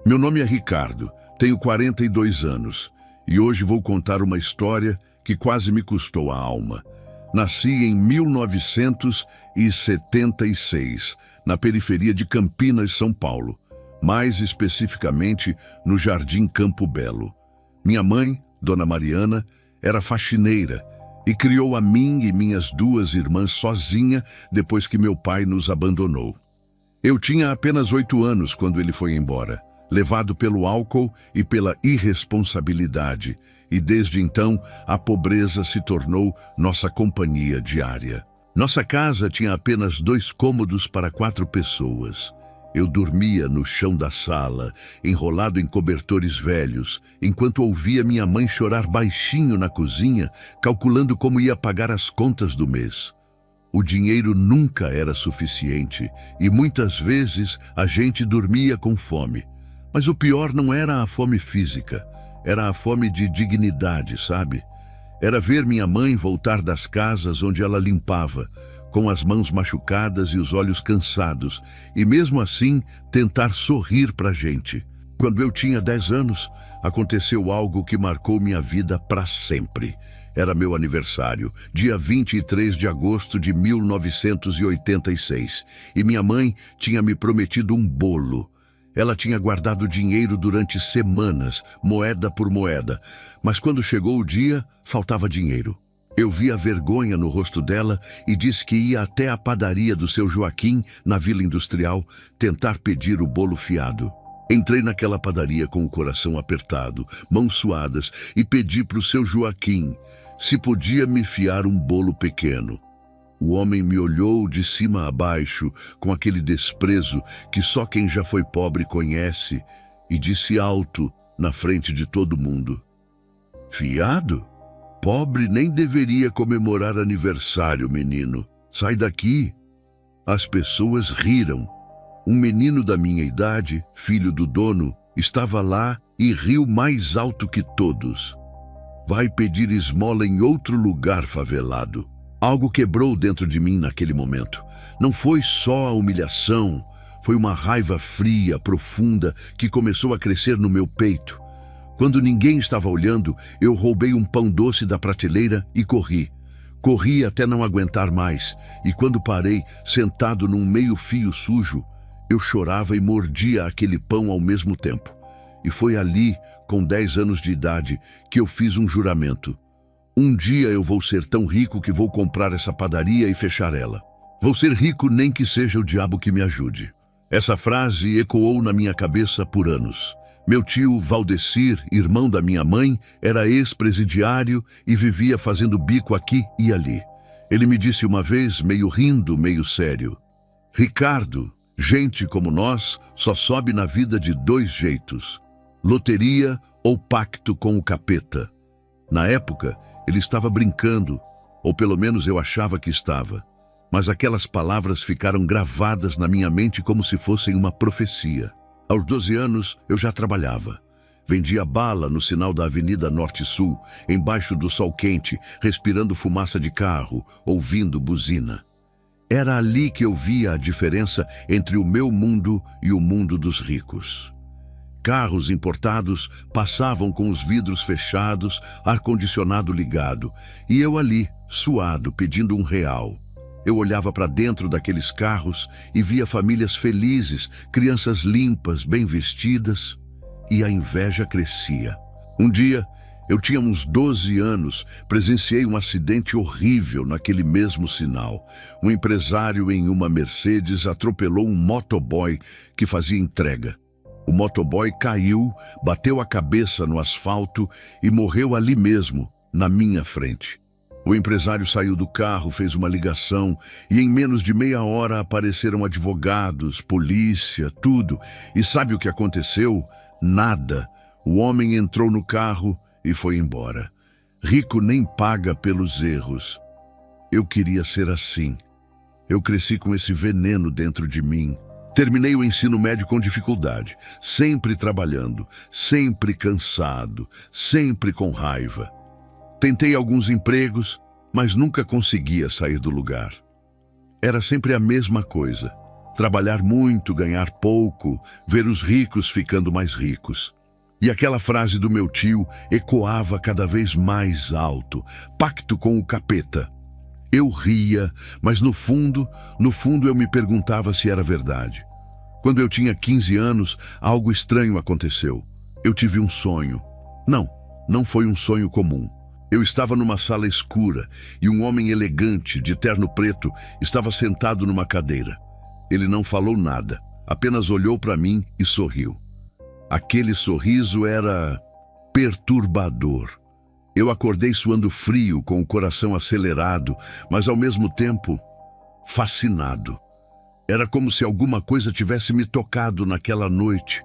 Meu nome é Ricardo, tenho 42 anos e hoje vou contar uma história que quase me custou a alma. Nasci em 1976, na periferia de Campinas, São Paulo, mais especificamente no Jardim Campo Belo. Minha mãe, Dona Mariana, era faxineira e criou a mim e minhas duas irmãs sozinha depois que meu pai nos abandonou. Eu tinha apenas 8 anos quando ele foi embora, levado pelo álcool e pela irresponsabilidade, e desde então a pobreza se tornou nossa companhia diária. Nossa casa tinha apenas 2 cômodos para 4 pessoas. Eu dormia no chão da sala, enrolado em cobertores velhos, enquanto ouvia minha mãe chorar baixinho na cozinha, calculando como ia pagar as contas do mês. O dinheiro nunca era suficiente e muitas vezes a gente dormia com fome. Mas o pior não era a fome física, era a fome de dignidade, sabe? Era ver minha mãe voltar das casas onde ela limpava, com as mãos machucadas e os olhos cansados, e mesmo assim tentar sorrir pra gente. Quando eu tinha 10 anos, aconteceu algo que marcou minha vida para sempre. Era meu aniversário, dia 23 de agosto de 1986, e minha mãe tinha me prometido um bolo. Ela tinha guardado dinheiro durante semanas, moeda por moeda, mas quando chegou o dia, faltava dinheiro. Eu vi a vergonha no rosto dela e disse que ia até a padaria do seu Joaquim, na Vila Industrial, tentar pedir o bolo fiado. Entrei naquela padaria com o coração apertado, mãos suadas, e pedi para o seu Joaquim se podia me fiar um bolo pequeno. O homem me olhou de cima a baixo, com aquele desprezo que só quem já foi pobre conhece, e disse alto, na frente de todo mundo: "Fiado? Pobre nem deveria comemorar aniversário, menino. Sai daqui." As pessoas riram. Um menino da minha idade, filho do dono, estava lá e riu mais alto que todos. "Vai pedir esmola em outro lugar, favelado." Algo quebrou dentro de mim naquele momento. Não foi só a humilhação, foi uma raiva fria, profunda, que começou a crescer no meu peito. Quando ninguém estava olhando, eu roubei um pão doce da prateleira e corri. Corri até não aguentar mais, e quando parei, sentado num meio-fio sujo, eu chorava e mordia aquele pão ao mesmo tempo. E foi ali, com 10 anos de idade, que eu fiz um juramento. Um dia eu vou ser tão rico que vou comprar essa padaria e fechar ela. Vou ser rico nem que seja o diabo que me ajude. Essa frase ecoou na minha cabeça por anos. Meu tio Valdecir, irmão da minha mãe, era ex-presidiário e vivia fazendo bico aqui e ali. Ele me disse uma vez, meio rindo, meio sério: "Ricardo, gente como nós só sobe na vida de 2 jeitos: loteria ou pacto com o capeta." Na época, ele estava brincando, ou pelo menos eu achava que estava. Mas aquelas palavras ficaram gravadas na minha mente como se fossem uma profecia. Aos 12 anos, eu já trabalhava. Vendia bala no sinal da Avenida Norte-Sul, embaixo do sol quente, respirando fumaça de carro, ouvindo buzina. Era ali que eu via a diferença entre o meu mundo e o mundo dos ricos. Carros importados passavam com os vidros fechados, ar-condicionado ligado, e eu ali, suado, pedindo R$1. Eu olhava para dentro daqueles carros e via famílias felizes, crianças limpas, bem vestidas, e a inveja crescia. Um dia, eu tinha uns 12 anos, presenciei um acidente horrível naquele mesmo sinal. Um empresário em uma Mercedes atropelou um motoboy que fazia entrega. O motoboy caiu, bateu a cabeça no asfalto e morreu ali mesmo, na minha frente. O empresário saiu do carro, fez uma ligação e em menos de meia hora apareceram advogados, polícia, tudo. E sabe o que aconteceu? Nada. O homem entrou no carro e foi embora. Rico nem paga pelos erros. Eu queria ser assim. Eu cresci com esse veneno dentro de mim. Terminei o ensino médio com dificuldade, sempre trabalhando, sempre cansado, sempre com raiva. Tentei alguns empregos, mas nunca conseguia sair do lugar. Era sempre a mesma coisa. Trabalhar muito, ganhar pouco, ver os ricos ficando mais ricos. E aquela frase do meu tio ecoava cada vez mais alto: pacto com o capeta. Eu ria, mas no fundo eu me perguntava se era verdade. Quando eu tinha 15 anos, algo estranho aconteceu. Eu tive um sonho. Não foi um sonho comum. Eu estava numa sala escura e um homem elegante, de terno preto, estava sentado numa cadeira. Ele não falou nada, apenas olhou para mim e sorriu. Aquele sorriso era perturbador. Eu acordei suando frio, com o coração acelerado, mas ao mesmo tempo fascinado. Era como se alguma coisa tivesse me tocado naquela noite,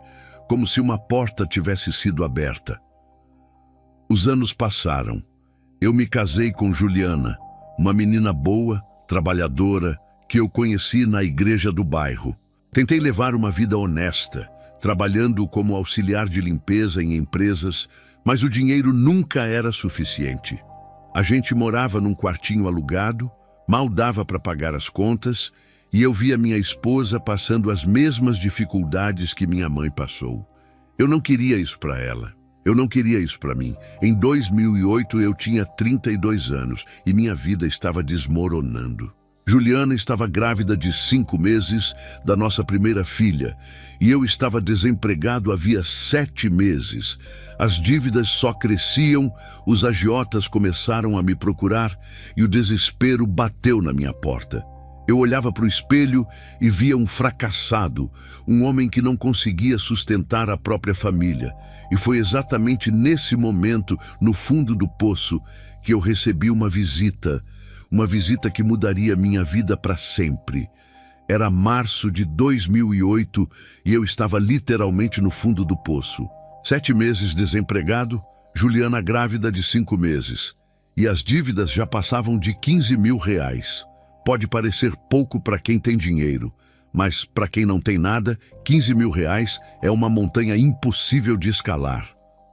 como se uma porta tivesse sido aberta. Os anos passaram. Eu me casei com Juliana, uma menina boa, trabalhadora, que eu conheci na igreja do bairro. Tentei levar uma vida honesta, trabalhando como auxiliar de limpeza em empresas, mas o dinheiro nunca era suficiente. A gente morava num quartinho alugado, mal dava para pagar as contas, e eu via minha esposa passando as mesmas dificuldades que minha mãe passou. Eu não queria isso para ela. Eu não queria isso para mim. Em 2008 eu tinha 32 anos e minha vida estava desmoronando. Juliana estava grávida de 5 meses da nossa primeira filha e eu estava desempregado havia 7 meses. As dívidas só cresciam, os agiotas começaram a me procurar e o desespero bateu na minha porta. Eu olhava para o espelho e via um fracassado, um homem que não conseguia sustentar a própria família. E foi exatamente nesse momento, no fundo do poço, que eu recebi uma visita que mudaria minha vida para sempre. Era março de 2008 e eu estava literalmente no fundo do poço. 7 meses desempregado, Juliana grávida de 5 meses. E as dívidas já passavam de R$ 15.000. Pode parecer pouco para quem tem dinheiro, mas para quem não tem nada, R$ 15.000 é uma montanha impossível de escalar.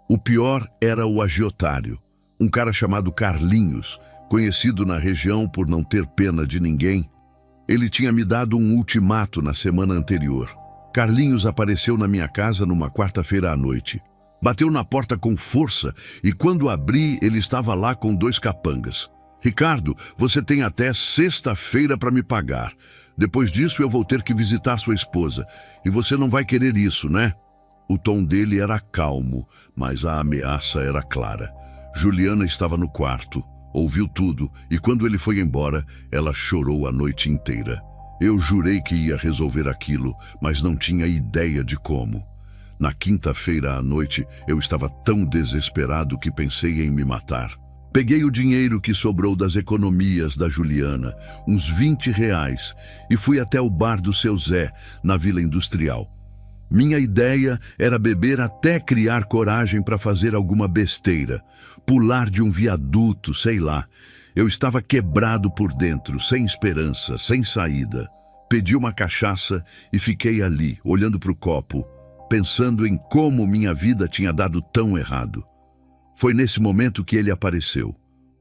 O pior era o agiotário, um cara chamado Carlinhos, conhecido na região por não ter pena de ninguém. Ele tinha me dado um ultimato na semana anterior. Carlinhos apareceu na minha casa numa quarta-feira à noite. Bateu na porta com força e quando abri, ele estava lá com 2 capangas. Ricardo, você tem até sexta-feira para me pagar. Depois disso eu vou ter que visitar sua esposa. E você não vai querer isso, né? O tom dele era calmo, mas a ameaça era clara. Juliana estava no quarto, ouviu tudo e quando ele foi embora, ela chorou a noite inteira. Eu jurei que ia resolver aquilo, mas não tinha ideia de como. Na quinta-feira à noite, eu estava tão desesperado que pensei em me matar. Peguei o dinheiro que sobrou das economias da Juliana, uns R$ 20, e fui até o bar do seu Zé, na Vila Industrial. Minha ideia era beber até criar coragem para fazer alguma besteira, pular de um viaduto, sei lá. Eu estava quebrado por dentro, sem esperança, sem saída. Pedi uma cachaça e fiquei ali, olhando para o copo, pensando em como minha vida tinha dado tão errado. Foi nesse momento que ele apareceu.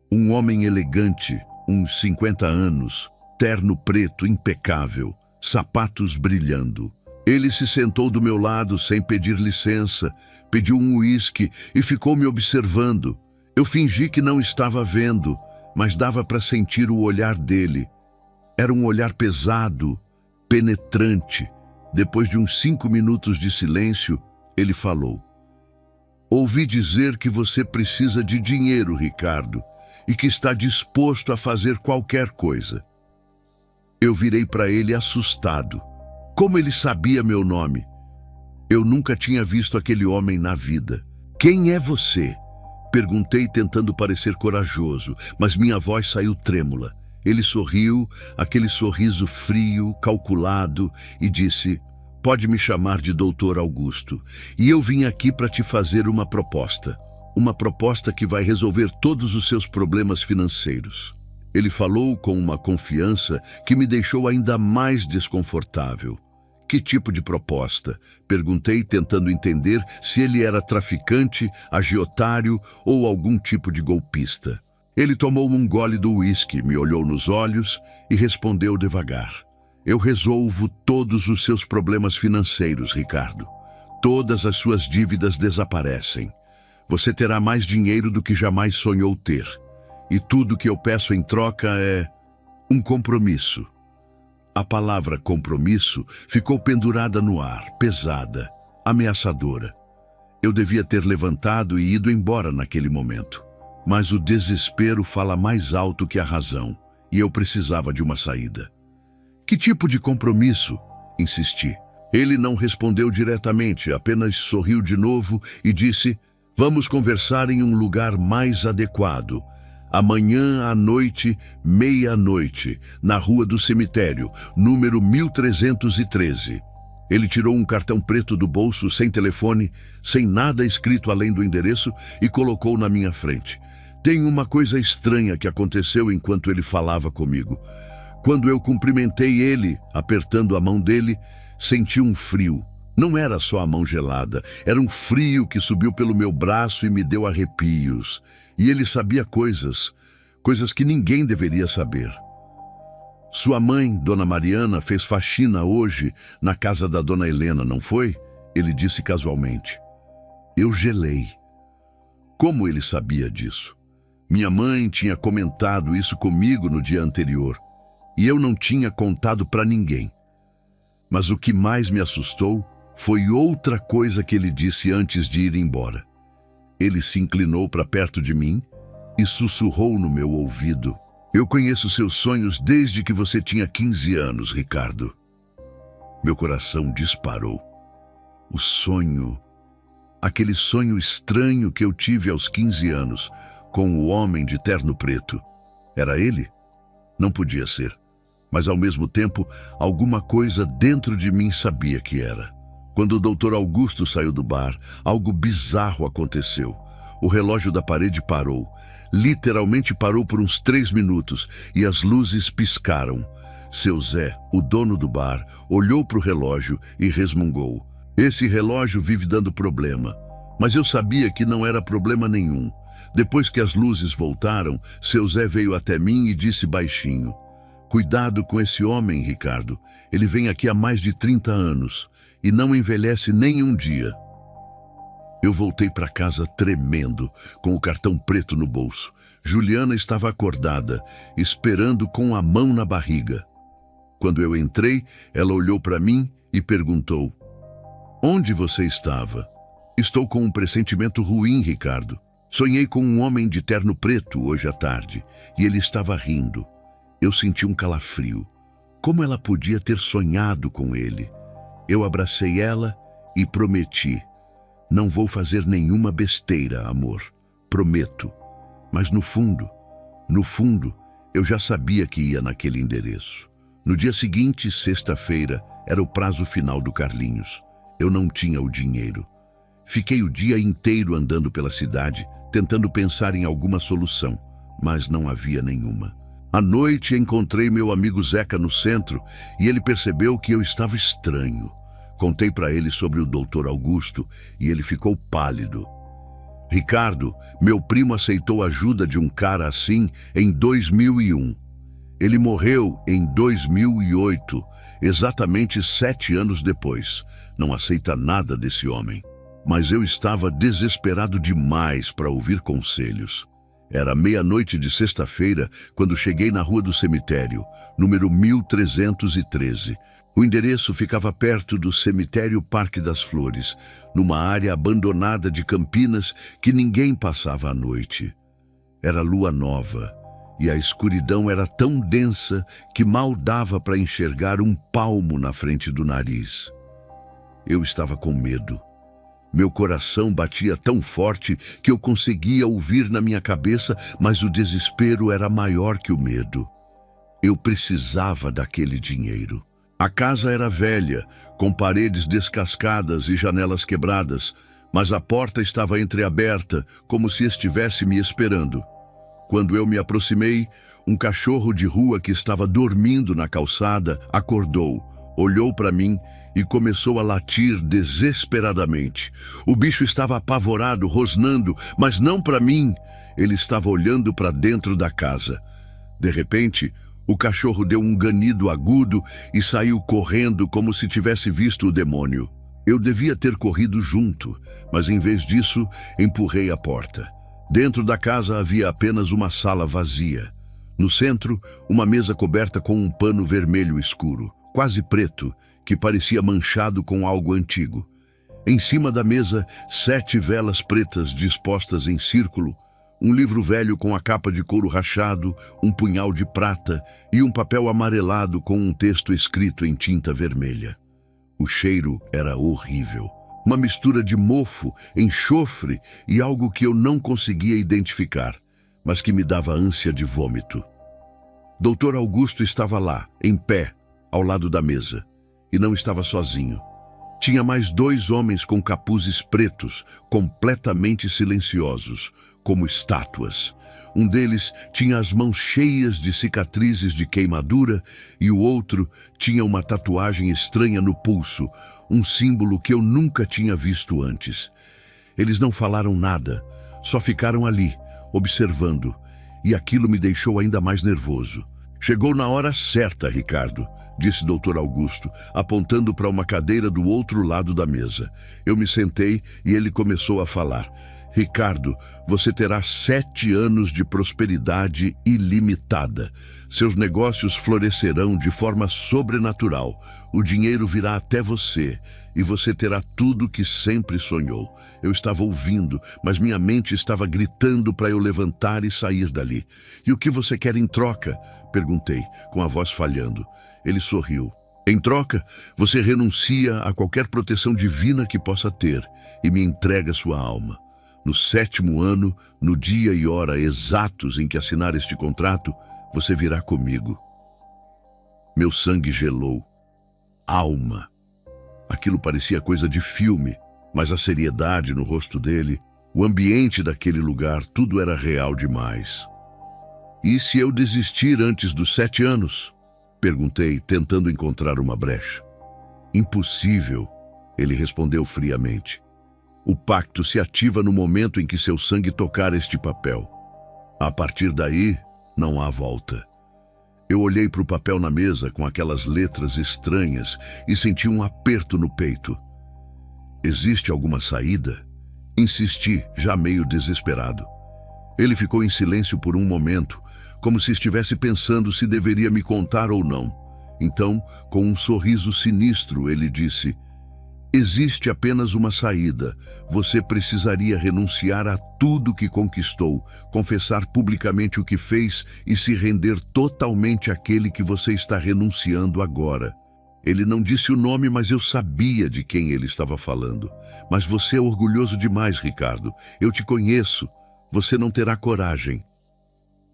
Um homem elegante, uns 50 anos, terno preto impecável, sapatos brilhando. Ele se sentou do meu lado sem pedir licença, pediu um uísque e ficou me observando. Eu fingi que não estava vendo, mas dava para sentir o olhar dele. Era um olhar pesado, penetrante. Depois de uns 5 minutos de silêncio, ele falou: "Ouvi dizer que você precisa de dinheiro, Ricardo, e que está disposto a fazer qualquer coisa." Eu virei para ele assustado. Como ele sabia meu nome? Eu nunca tinha visto aquele homem na vida. "Quem é você?" Perguntei tentando parecer corajoso, mas minha voz saiu trêmula. Ele sorriu, aquele sorriso frio, calculado, e disse: "Pode me chamar de Doutor Augusto. E eu vim aqui para te fazer uma proposta. Uma proposta que vai resolver todos os seus problemas financeiros." Ele falou com uma confiança que me deixou ainda mais desconfortável. "Que tipo de proposta?" Perguntei, tentando entender se ele era traficante, agiotário ou algum tipo de golpista. Ele tomou um gole do uísque, me olhou nos olhos e respondeu devagar: Eu resolvo todos os seus problemas financeiros, Ricardo. Todas as suas dívidas desaparecem. Você terá mais dinheiro do que jamais sonhou ter. E tudo que eu peço em troca é um compromisso. A palavra compromisso ficou pendurada no ar, pesada, ameaçadora. Eu devia ter levantado e ido embora naquele momento. Mas o desespero fala mais alto que a razão, e eu precisava de uma saída. Que tipo de compromisso? Insisti. Ele não respondeu diretamente, apenas sorriu de novo e disse: vamos conversar em um lugar mais adequado. Amanhã à noite, meia-noite, na Rua do Cemitério, número 1313. Ele tirou um cartão preto do bolso, sem telefone, sem nada escrito além do endereço, e colocou na minha frente. Tem uma coisa estranha que aconteceu enquanto ele falava comigo. Quando eu cumprimentei ele, apertando a mão dele, senti um frio. Não era só a mão gelada, era um frio que subiu pelo meu braço e me deu arrepios. E ele sabia coisas que ninguém deveria saber. Sua mãe, Dona Mariana, fez faxina hoje na casa da Dona Helena, não foi? Ele disse casualmente. Eu gelei. Como ele sabia disso? Minha mãe tinha comentado isso comigo no dia anterior, e eu não tinha contado para ninguém. Mas o que mais me assustou foi outra coisa que ele disse antes de ir embora. Ele se inclinou para perto de mim e sussurrou no meu ouvido. Eu conheço seus sonhos desde que você tinha 15 anos, Ricardo. Meu coração disparou. O sonho, aquele sonho estranho que eu tive aos 15 anos, com o homem de terno preto. Era ele? Não podia ser. Mas ao mesmo tempo, alguma coisa dentro de mim sabia que era. Quando o Dr. Augusto saiu do bar, algo bizarro aconteceu. O relógio da parede parou. Literalmente parou por uns 3 minutos e as luzes piscaram. Seu Zé, o dono do bar, olhou para o relógio e resmungou. Esse relógio vive dando problema. Mas eu sabia que não era problema nenhum. Depois que as luzes voltaram, seu Zé veio até mim e disse baixinho: cuidado com esse homem, Ricardo. Ele vem aqui há mais de 30 anos e não envelhece nem um dia. Eu voltei para casa tremendo, com o cartão preto no bolso. Juliana estava acordada, esperando com a mão na barriga. Quando eu entrei, ela olhou para mim e perguntou: onde você estava? Estou com um pressentimento ruim, Ricardo. Sonhei com um homem de terno preto hoje à tarde e ele estava rindo. Eu senti um calafrio. Como ela podia ter sonhado com ele? Eu abracei ela e prometi: não vou fazer nenhuma besteira, amor. Prometo. Mas no fundo, eu já sabia que ia naquele endereço. No dia seguinte, sexta-feira, era o prazo final do Carlinhos. Eu não tinha o dinheiro. Fiquei o dia inteiro andando pela cidade, tentando pensar em alguma solução, mas não havia nenhuma. À noite encontrei meu amigo Zeca no centro e ele percebeu que eu estava estranho. Contei para ele sobre o Dr. Augusto e ele ficou pálido. Ricardo, meu primo aceitou a ajuda de um cara assim em 2001. Ele morreu em 2008, exatamente 7 anos depois. Não aceita nada desse homem. Mas eu estava desesperado demais para ouvir conselhos. Era meia-noite de sexta-feira quando cheguei na Rua do Cemitério, número 1313. O endereço ficava perto do Cemitério Parque das Flores, numa área abandonada de Campinas que ninguém passava à noite. Era lua nova e a escuridão era tão densa que mal dava para enxergar um palmo na frente do nariz. Eu estava com medo. Meu coração batia tão forte que eu conseguia ouvir na minha cabeça, mas o desespero era maior que o medo. Eu precisava daquele dinheiro. A casa era velha, com paredes descascadas e janelas quebradas, mas a porta estava entreaberta, como se estivesse me esperando. Quando eu me aproximei, um cachorro de rua que estava dormindo na calçada acordou, olhou para mim e começou a latir desesperadamente. O bicho estava apavorado, rosnando, mas não para mim. Ele estava olhando para dentro da casa. De repente, O cachorro deu um ganido agudo e saiu correndo como se tivesse visto o demônio. Eu devia ter corrido junto, mas em vez disso, empurrei a porta. Dentro da casa havia apenas uma sala vazia. No centro, uma mesa coberta com um pano vermelho escuro, quase preto, que parecia manchado com algo antigo. Em cima da mesa, 7 velas pretas dispostas em círculo, um livro velho com a capa de couro rachado, um punhal de prata e um papel amarelado com um texto escrito em tinta vermelha. O cheiro era horrível. Uma mistura de mofo, enxofre e algo que eu não conseguia identificar, mas que me dava ânsia de vômito. Dr. Augusto estava lá, em pé, ao lado da mesa, e não estava sozinho. Tinha mais 2 homens com capuzes pretos, completamente silenciosos, como estátuas. Um deles tinha as mãos cheias de cicatrizes de queimadura e o outro tinha uma tatuagem estranha no pulso, um símbolo que eu nunca tinha visto antes. Eles não falaram nada, só ficaram ali, observando, e aquilo me deixou ainda mais nervoso. Chegou na hora certa, Ricardo, disse Dr. Augusto, apontando para uma cadeira do outro lado da mesa. Eu me sentei e ele começou a falar. Ricardo, você terá 7 anos de prosperidade ilimitada. Seus negócios florescerão de forma sobrenatural. O dinheiro virá até você e você terá tudo que sempre sonhou. Eu estava ouvindo, mas minha mente estava gritando para eu levantar e sair dali. E o que você quer em troca? Perguntei, com a voz falhando. Ele sorriu. Em troca, você renuncia a qualquer proteção divina que possa ter e me entrega sua alma. No 7º ano, no dia e hora exatos em que assinar este contrato, você virá comigo. Meu sangue gelou. Alma. Aquilo parecia coisa de filme, mas a seriedade no rosto dele, o ambiente daquele lugar, tudo era real demais. E se eu desistir antes dos 7 anos? Perguntei, tentando encontrar uma brecha. Impossível, ele respondeu friamente. O pacto se ativa no momento em que seu sangue tocar este papel. A partir daí, não há volta. Eu olhei para o papel na mesa com aquelas letras estranhas e senti um aperto no peito. Existe alguma saída? Insisti, já meio desesperado. Ele ficou em silêncio por um momento, como se estivesse pensando se deveria me contar ou não. Então, com um sorriso sinistro, ele disse: existe apenas uma saída. Você precisaria renunciar a tudo que conquistou, confessar publicamente o que fez e se render totalmente àquele que você está renunciando agora. Ele não disse o nome, mas eu sabia de quem ele estava falando. Mas você é orgulhoso demais, Ricardo. Eu te conheço. Você não terá coragem.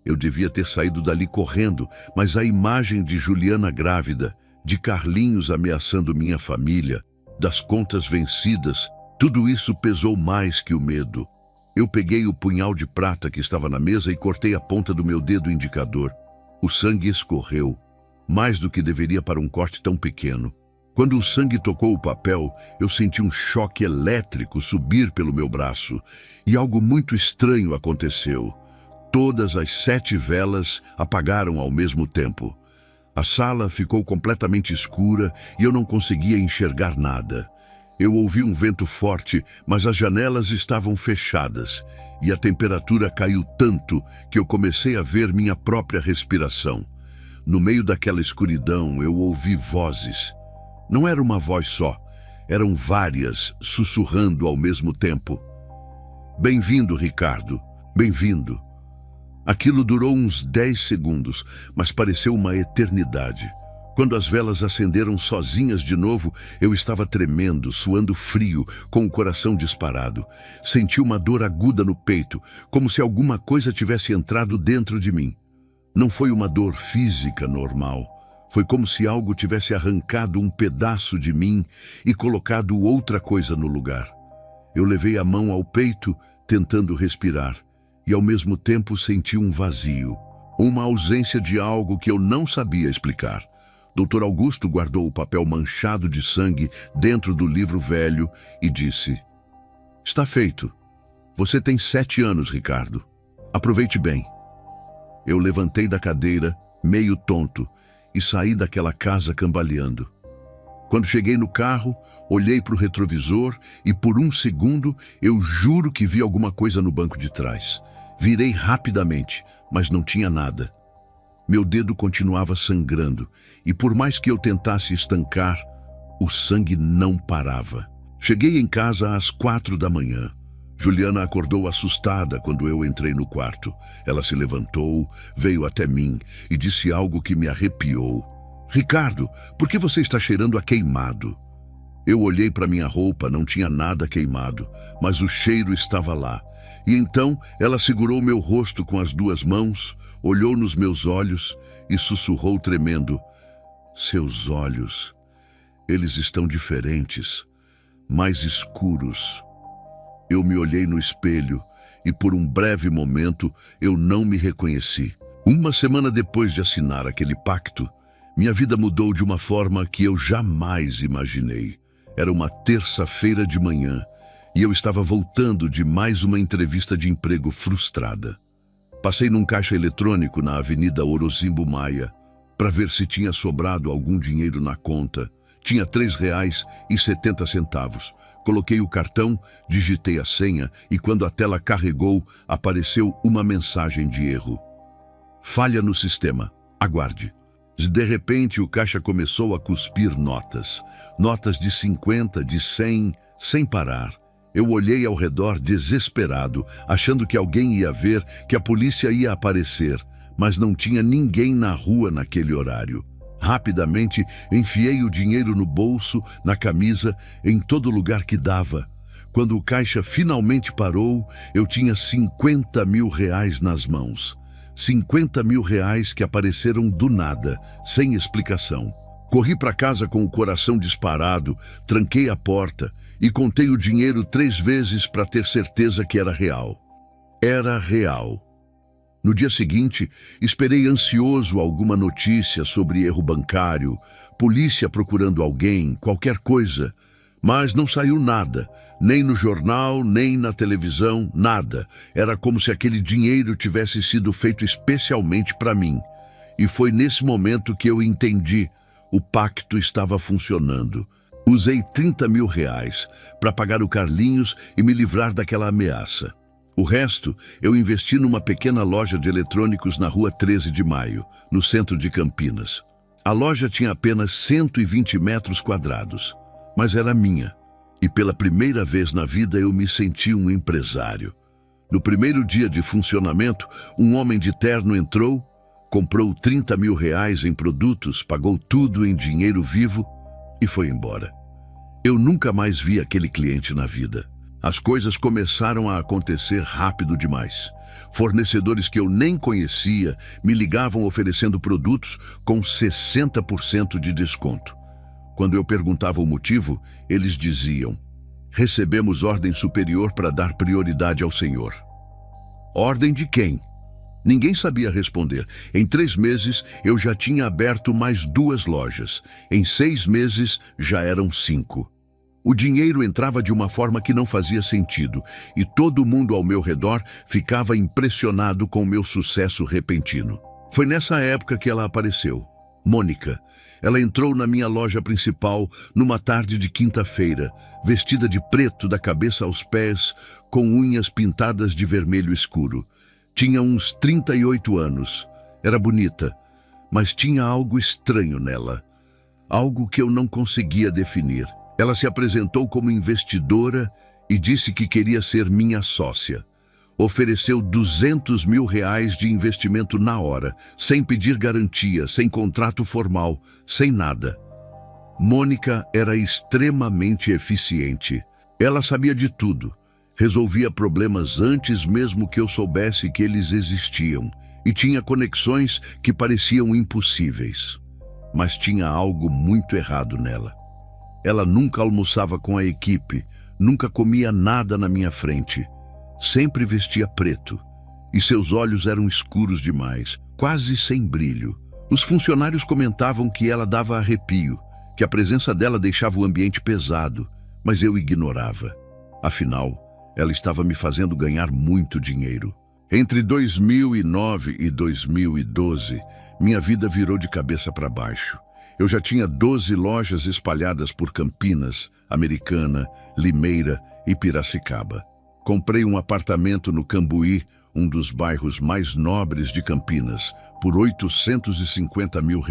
Eu devia ter saído dali correndo, mas a imagem de Juliana grávida, de Carlinhos ameaçando minha família, das contas vencidas, tudo isso pesou mais que o medo. Eu peguei o punhal de prata que estava na mesa e cortei a ponta do meu dedo indicador. O sangue escorreu, mais do que deveria para um corte tão pequeno. Quando o sangue tocou o papel, eu senti um choque elétrico subir pelo meu braço, e algo muito estranho aconteceu. Todas as 7 velas apagaram ao mesmo tempo. A sala ficou completamente escura e eu não conseguia enxergar nada. Eu ouvi um vento forte, mas as janelas estavam fechadas e a temperatura caiu tanto que eu comecei a ver minha própria respiração. No meio daquela escuridão, eu ouvi vozes. Não era uma voz só, eram várias, sussurrando ao mesmo tempo. Bem-vindo, Ricardo. Bem-vindo. Aquilo durou uns 10 segundos, mas pareceu uma eternidade. Quando as velas acenderam sozinhas de novo, eu estava tremendo, suando frio, com o coração disparado. Senti uma dor aguda no peito, como se alguma coisa tivesse entrado dentro de mim. Não foi uma dor física normal. Foi como se algo tivesse arrancado um pedaço de mim e colocado outra coisa no lugar. Eu levei a mão ao peito, tentando respirar. E ao mesmo tempo senti um vazio, uma ausência de algo que eu não sabia explicar. Dr. Augusto guardou o papel manchado de sangue dentro do livro velho e disse: está feito. Você tem 7 anos, Ricardo. Aproveite bem. Eu levantei da cadeira meio tonto, e saí daquela casa cambaleando. Quando cheguei no carro, olhei para o retrovisor e por um segundo eu juro que vi alguma coisa no banco de trás. Virei rapidamente, mas não tinha nada. Meu dedo continuava sangrando e por mais que eu tentasse estancar, o sangue não parava. Cheguei em casa às 4 da manhã. Juliana acordou assustada quando eu entrei no quarto. Ela se levantou, veio até mim e disse algo que me arrepiou. Ricardo, por que você está cheirando a queimado? Eu olhei para minha roupa, não tinha nada queimado, mas o cheiro estava lá. E então ela segurou meu rosto com as 2 mãos, olhou nos meus olhos e sussurrou tremendo: seus olhos, eles estão diferentes, mais escuros. Eu me olhei no espelho e por um breve momento eu não me reconheci. Uma semana depois de assinar aquele pacto, minha vida mudou de uma forma que eu jamais imaginei. Era uma terça-feira de manhã e eu estava voltando de mais uma entrevista de emprego frustrada. Passei num caixa eletrônico na Avenida Orozimbo Maia para ver se tinha sobrado algum dinheiro na conta. Tinha R$3,70. Coloquei o cartão, digitei a senha e quando a tela carregou, apareceu uma mensagem de erro. Falha no sistema. Aguarde. De repente, o caixa começou a cuspir notas. Notas de 50, de 100, sem parar. Eu olhei ao redor desesperado, achando que alguém ia ver, que a polícia ia aparecer, mas não tinha ninguém na rua naquele horário. Rapidamente, enfiei o dinheiro no bolso, na camisa, em todo lugar que dava. Quando o caixa finalmente parou, eu tinha R$50 mil nas mãos. R$50 mil que apareceram do nada, sem explicação. Corri para casa com o coração disparado, tranquei a porta e contei o dinheiro 3 vezes para ter certeza que era real. Era real. No dia seguinte, esperei ansioso alguma notícia sobre erro bancário, polícia procurando alguém, qualquer coisa. Mas não saiu nada, nem no jornal, nem na televisão, nada. Era como se aquele dinheiro tivesse sido feito especialmente para mim. E foi nesse momento que eu entendi, o pacto estava funcionando. Usei R$30 mil para pagar o Carlinhos e me livrar daquela ameaça. O resto eu investi numa pequena loja de eletrônicos na rua 13 de Maio, no centro de Campinas. A loja tinha apenas 120 metros quadrados. Mas era minha, e pela primeira vez na vida eu me senti um empresário. No primeiro dia de funcionamento, um homem de terno entrou, comprou R$30 mil em produtos, pagou tudo em dinheiro vivo e foi embora. Eu nunca mais vi aquele cliente na vida. As coisas começaram a acontecer rápido demais. Fornecedores que eu nem conhecia me ligavam oferecendo produtos com 60% de desconto. Quando eu perguntava o motivo, eles diziam: recebemos ordem superior para dar prioridade ao senhor. Ordem de quem? Ninguém sabia responder. Em 3 meses, eu já tinha aberto mais 2 lojas. Em 6 meses, já eram 5. O dinheiro entrava de uma forma que não fazia sentido, e todo mundo ao meu redor ficava impressionado com o meu sucesso repentino. Foi nessa época que ela apareceu. Mônica. Ela entrou na minha loja principal numa tarde de quinta-feira, vestida de preto da cabeça aos pés, com unhas pintadas de vermelho escuro. Tinha uns 38 anos. Era bonita, mas tinha algo estranho nela. Algo que eu não conseguia definir. Ela se apresentou como investidora e disse que queria ser minha sócia. Ofereceu R$200 mil de investimento na hora, sem pedir garantia, sem contrato formal, sem nada. Mônica era extremamente eficiente. Ela sabia de tudo. Resolvia problemas antes mesmo que eu soubesse que eles existiam. E tinha conexões que pareciam impossíveis. Mas tinha algo muito errado nela. Ela nunca almoçava com a equipe, nunca comia nada na minha frente. Sempre vestia preto, e seus olhos eram escuros demais, quase sem brilho. Os funcionários comentavam que ela dava arrepio, que a presença dela deixava o ambiente pesado, mas eu ignorava. Afinal, ela estava me fazendo ganhar muito dinheiro. Entre 2009 e 2012, minha vida virou de cabeça para baixo. Eu já tinha 12 lojas espalhadas por Campinas, Americana, Limeira e Piracicaba. Comprei um apartamento no Cambuí, um dos bairros mais nobres de Campinas, por R$ 850 mil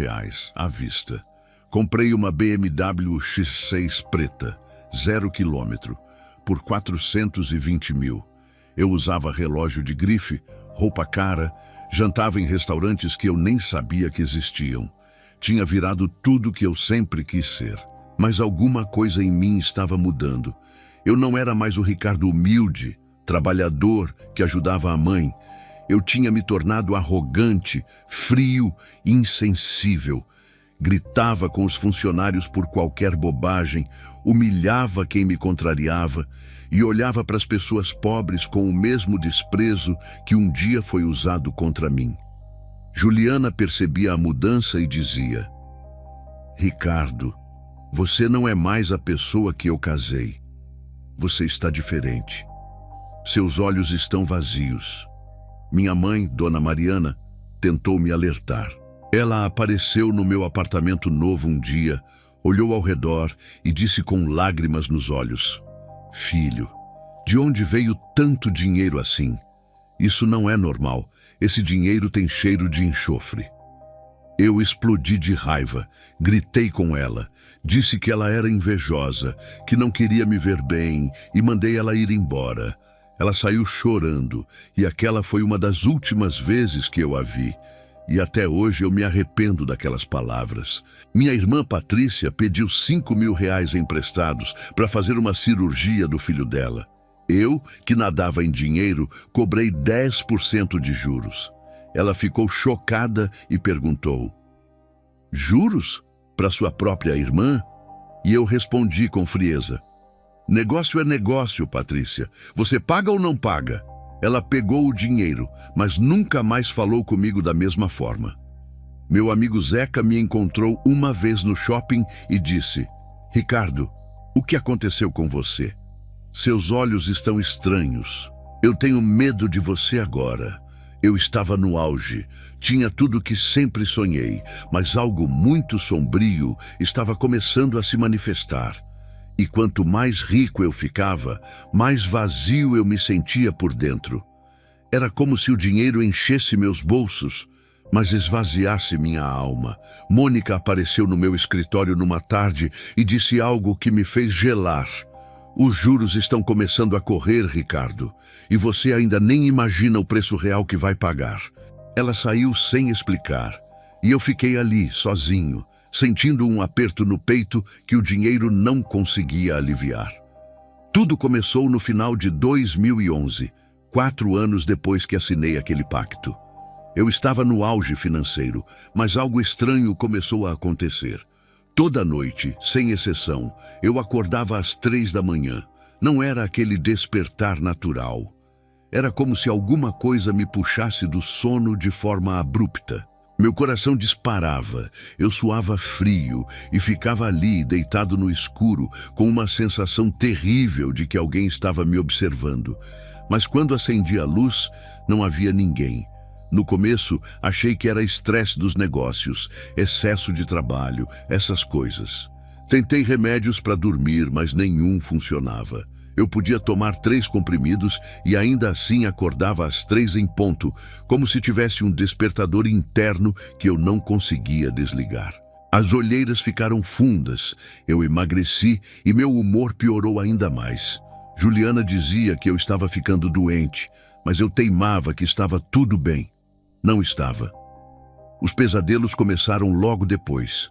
à vista. Comprei uma BMW X6 preta, 0 quilômetro, por 420 mil. Eu usava relógio de grife, roupa cara, jantava em restaurantes que eu nem sabia que existiam. Tinha virado tudo que eu sempre quis ser. Mas alguma coisa em mim estava mudando. Eu não era mais o Ricardo humilde, trabalhador, que ajudava a mãe. Eu tinha me tornado arrogante, frio, insensível. Gritava com os funcionários por qualquer bobagem, humilhava quem me contrariava e olhava para as pessoas pobres com o mesmo desprezo que um dia foi usado contra mim. Juliana percebia a mudança e dizia: Ricardo, você não é mais a pessoa que eu casei. Você está diferente. Seus olhos estão vazios. Minha mãe, Dona Mariana, tentou me alertar. Ela apareceu no meu apartamento novo um dia, olhou ao redor e disse com lágrimas nos olhos: Filho, de onde veio tanto dinheiro assim? Isso não é normal. Esse dinheiro tem cheiro de enxofre. Eu explodi de raiva, gritei com ela, disse que ela era invejosa, que não queria me ver bem e mandei ela ir embora. Ela saiu chorando e aquela foi uma das últimas vezes que eu a vi. E até hoje eu me arrependo daquelas palavras. Minha irmã Patrícia pediu R$ 5.000 emprestados para fazer uma cirurgia do filho dela. Eu, que nadava em dinheiro, cobrei 10% de juros. Ela ficou chocada e perguntou: Juros? Para sua própria irmã? E eu respondi com frieza: Negócio é negócio, Patrícia. Você paga ou não paga? Ela pegou o dinheiro, mas nunca mais falou comigo da mesma forma. Meu amigo Zeca me encontrou uma vez no shopping e disse: Ricardo, o que aconteceu com você? Seus olhos estão estranhos. Eu tenho medo de você agora. Eu estava no auge, tinha tudo o que sempre sonhei, mas algo muito sombrio estava começando a se manifestar. E quanto mais rico eu ficava, mais vazio eu me sentia por dentro. Era como se o dinheiro enchesse meus bolsos, mas esvaziasse minha alma. Mônica apareceu no meu escritório numa tarde e disse algo que me fez gelar. Os juros estão começando a correr, Ricardo, e você ainda nem imagina o preço real que vai pagar. Ela saiu sem explicar, e eu fiquei ali, sozinho, sentindo um aperto no peito que o dinheiro não conseguia aliviar. Tudo começou no final de 2011, 4 anos depois que assinei aquele pacto. Eu estava no auge financeiro, mas algo estranho começou a acontecer. Toda noite, sem exceção, eu acordava às 3 da manhã. Não era aquele despertar natural. Era como se alguma coisa me puxasse do sono de forma abrupta. Meu coração disparava, eu suava frio e ficava ali, deitado no escuro, com uma sensação terrível de que alguém estava me observando. Mas quando acendi a luz, não havia ninguém. No começo, achei que era estresse dos negócios, excesso de trabalho, essas coisas. Tentei remédios para dormir, mas nenhum funcionava. Eu podia tomar 3 comprimidos e ainda assim acordava às 3 em ponto, como se tivesse um despertador interno que eu não conseguia desligar. As olheiras ficaram fundas, eu emagreci e meu humor piorou ainda mais. Juliana dizia que eu estava ficando doente, mas eu teimava que estava tudo bem. Não estava. Os pesadelos começaram logo depois.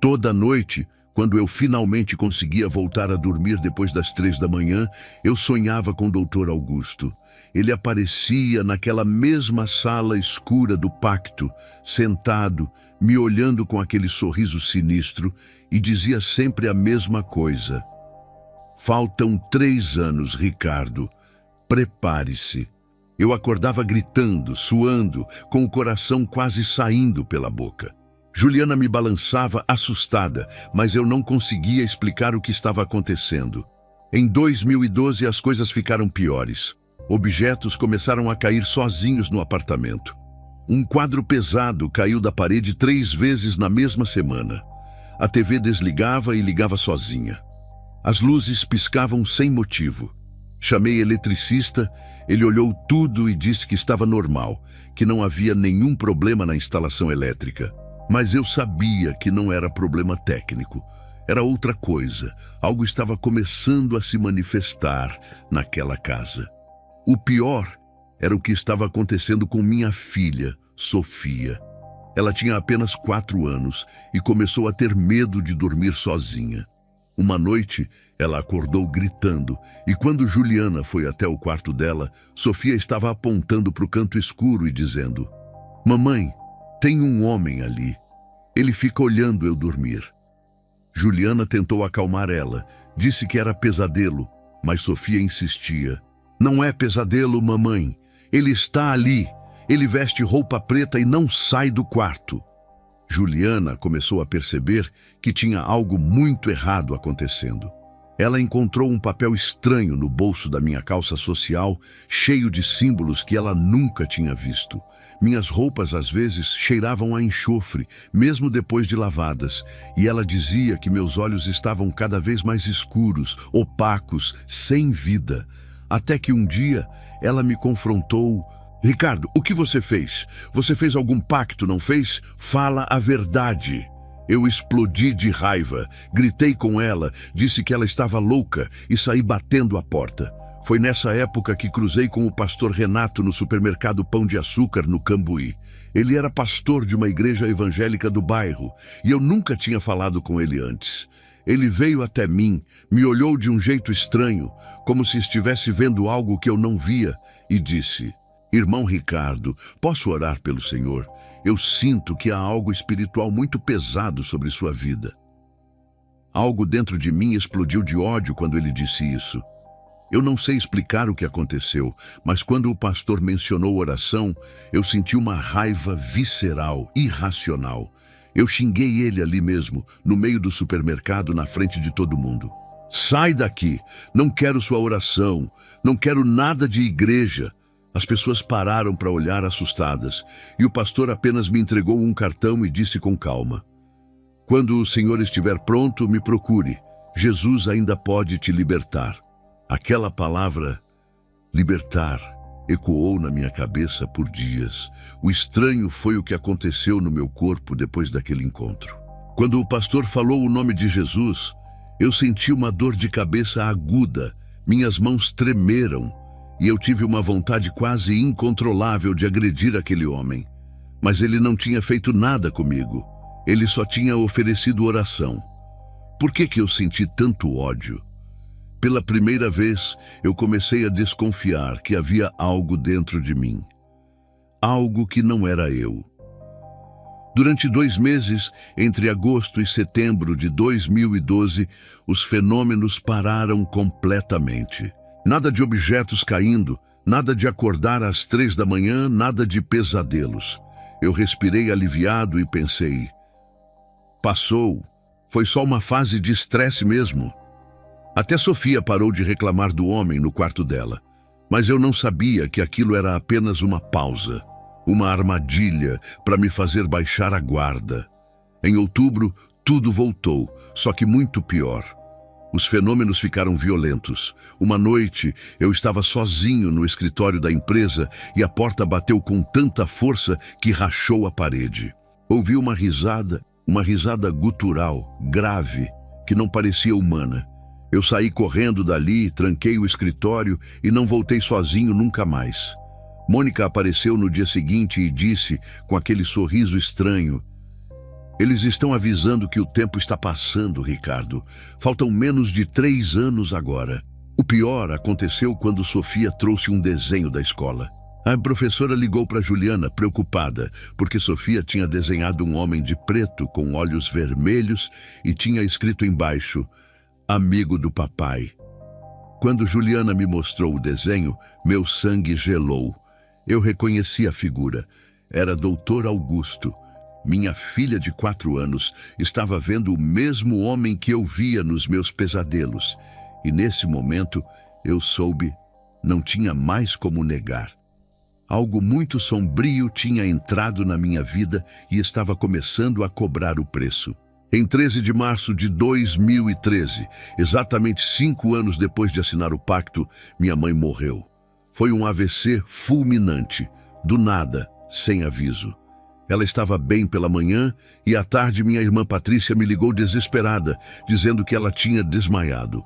Toda noite, quando eu finalmente conseguia voltar a dormir depois das 3 da manhã, eu sonhava com o Dr. Augusto. Ele aparecia naquela mesma sala escura do pacto, sentado, me olhando com aquele sorriso sinistro e dizia sempre a mesma coisa. Faltam 3 anos, Ricardo. Prepare-se. Eu acordava gritando, suando, com o coração quase saindo pela boca. Juliana me balançava assustada, mas eu não conseguia explicar o que estava acontecendo. Em 2012 as coisas ficaram piores. Objetos começaram a cair sozinhos no apartamento. Um quadro pesado caiu da parede 3 vezes na mesma semana. A TV desligava e ligava sozinha. As luzes piscavam sem motivo. Chamei eletricista, ele olhou tudo e disse que estava normal, que não havia nenhum problema na instalação elétrica. Mas eu sabia que não era problema técnico. Era outra coisa. Algo estava começando a se manifestar naquela casa. O pior era o que estava acontecendo com minha filha, Sofia. Ela tinha apenas 4 anos e começou a ter medo de dormir sozinha. Uma noite, ela acordou gritando e quando Juliana foi até o quarto dela, Sofia estava apontando para o canto escuro e dizendo: "Mamãe, tem um homem ali. Ele fica olhando eu dormir." Juliana tentou acalmar ela, disse que era pesadelo, mas Sofia insistia: "Não é pesadelo, mamãe. Ele está ali. Ele veste roupa preta e não sai do quarto." Juliana começou a perceber que tinha algo muito errado acontecendo. Ela encontrou um papel estranho no bolso da minha calça social, cheio de símbolos que ela nunca tinha visto. Minhas roupas às vezes cheiravam a enxofre, mesmo depois de lavadas, e ela dizia que meus olhos estavam cada vez mais escuros, opacos, sem vida. Até que um dia ela me confrontou: "Ricardo, o que você fez? Você fez algum pacto, não fez? Fala a verdade." Eu explodi de raiva, gritei com ela, disse que ela estava louca e saí batendo a porta. Foi nessa época que cruzei com o pastor Renato no supermercado Pão de Açúcar, no Cambuí. Ele era pastor de uma igreja evangélica do bairro e eu nunca tinha falado com ele antes. Ele veio até mim, me olhou de um jeito estranho, como se estivesse vendo algo que eu não via, e disse: "Irmão Ricardo, posso orar pelo Senhor? Eu sinto que há algo espiritual muito pesado sobre sua vida." Algo dentro de mim explodiu de ódio quando ele disse isso. Eu não sei explicar o que aconteceu, mas quando o pastor mencionou oração, eu senti uma raiva visceral, irracional. Eu xinguei ele ali mesmo, no meio do supermercado, na frente de todo mundo. "Sai daqui! Não quero sua oração! Não quero nada de igreja!" As pessoas pararam para olhar assustadas, e o pastor apenas me entregou um cartão e disse com calma: "Quando o Senhor estiver pronto, me procure. Jesus ainda pode te libertar." Aquela palavra, libertar, ecoou na minha cabeça por dias. O estranho foi o que aconteceu no meu corpo depois daquele encontro. Quando o pastor falou o nome de Jesus, eu senti uma dor de cabeça aguda, minhas mãos tremeram, e eu tive uma vontade quase incontrolável de agredir aquele homem. Mas ele não tinha feito nada comigo. Ele só tinha oferecido oração. Por que eu senti tanto ódio? Pela primeira vez, eu comecei a desconfiar que havia algo dentro de mim. Algo que não era eu. Durante 2 meses, entre agosto e setembro de 2012, os fenômenos pararam completamente. Nada de objetos caindo, nada de acordar às 3 da manhã, nada de pesadelos. Eu respirei aliviado e pensei: passou, foi só uma fase de estresse mesmo. Até Sofia parou de reclamar do homem no quarto dela, mas eu não sabia que aquilo era apenas uma pausa, uma armadilha para me fazer baixar a guarda. Em outubro, tudo voltou, só que muito pior. Os fenômenos ficaram violentos. Uma noite, eu estava sozinho no escritório da empresa e a porta bateu com tanta força que rachou a parede. Ouvi uma risada gutural, grave, que não parecia humana. Eu saí correndo dali, tranquei o escritório e não voltei sozinho nunca mais. Mônica apareceu no dia seguinte e disse, com aquele sorriso estranho: "Eles estão avisando que o tempo está passando, Ricardo. Faltam menos de 3 anos agora." O pior aconteceu quando Sofia trouxe um desenho da escola. A professora ligou para Juliana, preocupada, porque Sofia tinha desenhado um homem de preto com olhos vermelhos e tinha escrito embaixo: "Amigo do papai." Quando Juliana me mostrou o desenho, meu sangue gelou. Eu reconheci a figura. Era Dr. Augusto. Minha filha de 4 anos estava vendo o mesmo homem que eu via nos meus pesadelos. E nesse momento eu soube: Não tinha mais como negar. Algo muito sombrio tinha entrado na minha vida e estava começando a cobrar o preço. Em 13 de março de 2013, exatamente 5 anos depois de assinar o pacto, minha mãe morreu. Foi um AVC fulminante, do nada, sem aviso. Ela estava bem pela manhã e à tarde minha irmã Patrícia me ligou desesperada, dizendo que ela tinha desmaiado.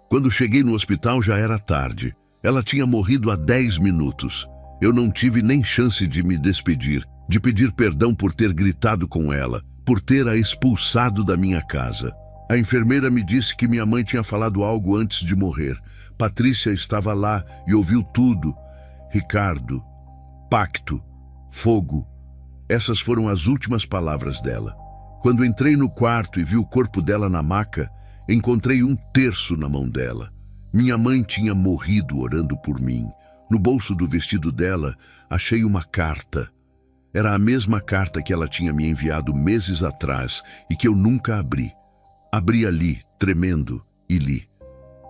Quando cheguei no hospital já era tarde. Ela tinha morrido há 10 minutos. Eu não tive nem chance de me despedir, de pedir perdão por ter gritado com ela, por ter a expulsado da minha casa. A enfermeira me disse que minha mãe tinha falado algo antes de morrer. Patrícia estava lá e ouviu tudo. Ricardo, pacto, fogo. Essas foram as últimas palavras dela. Quando entrei no quarto e vi o corpo dela na maca, encontrei 1/3 na mão dela. Minha mãe tinha morrido orando por mim. No bolso do vestido dela, achei uma carta. Era a mesma carta que ela tinha me enviado meses atrás e que eu nunca abri. Abri ali, tremendo, e li: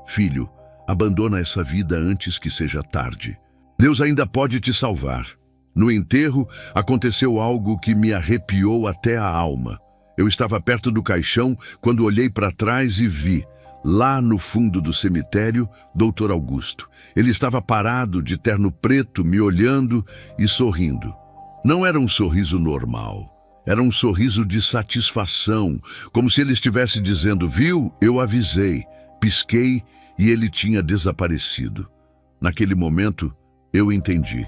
Filho, abandona essa vida antes que seja tarde. Deus ainda pode te salvar. No enterro, aconteceu algo que me arrepiou até a alma. Eu estava perto do caixão quando olhei para trás e vi, lá no fundo do cemitério, Dr. Augusto. Ele estava parado, de terno preto, me olhando e sorrindo. Não era um sorriso normal. Era um sorriso de satisfação, como se ele estivesse dizendo: viu, eu avisei, pisquei e ele tinha desaparecido. Naquele momento, eu entendi.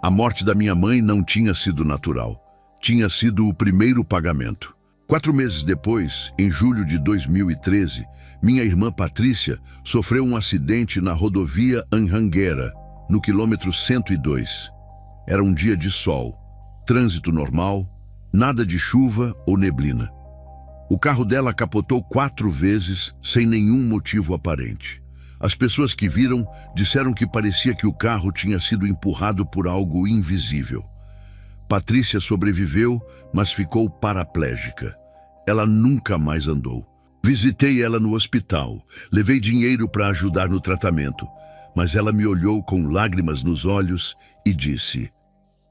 A morte da minha mãe não tinha sido natural. Tinha sido o primeiro pagamento. 4 meses depois, em julho de 2013, minha irmã Patrícia sofreu um acidente na rodovia Anhanguera, no quilômetro 102. Era um dia de sol, trânsito normal, nada de chuva ou neblina. O carro dela capotou 4 vezes sem nenhum motivo aparente. As pessoas que viram disseram que parecia que o carro tinha sido empurrado por algo invisível. Patrícia sobreviveu, mas ficou paraplégica. Ela nunca mais andou. Visitei ela no hospital, levei dinheiro para ajudar no tratamento, mas ela me olhou com lágrimas nos olhos e disse: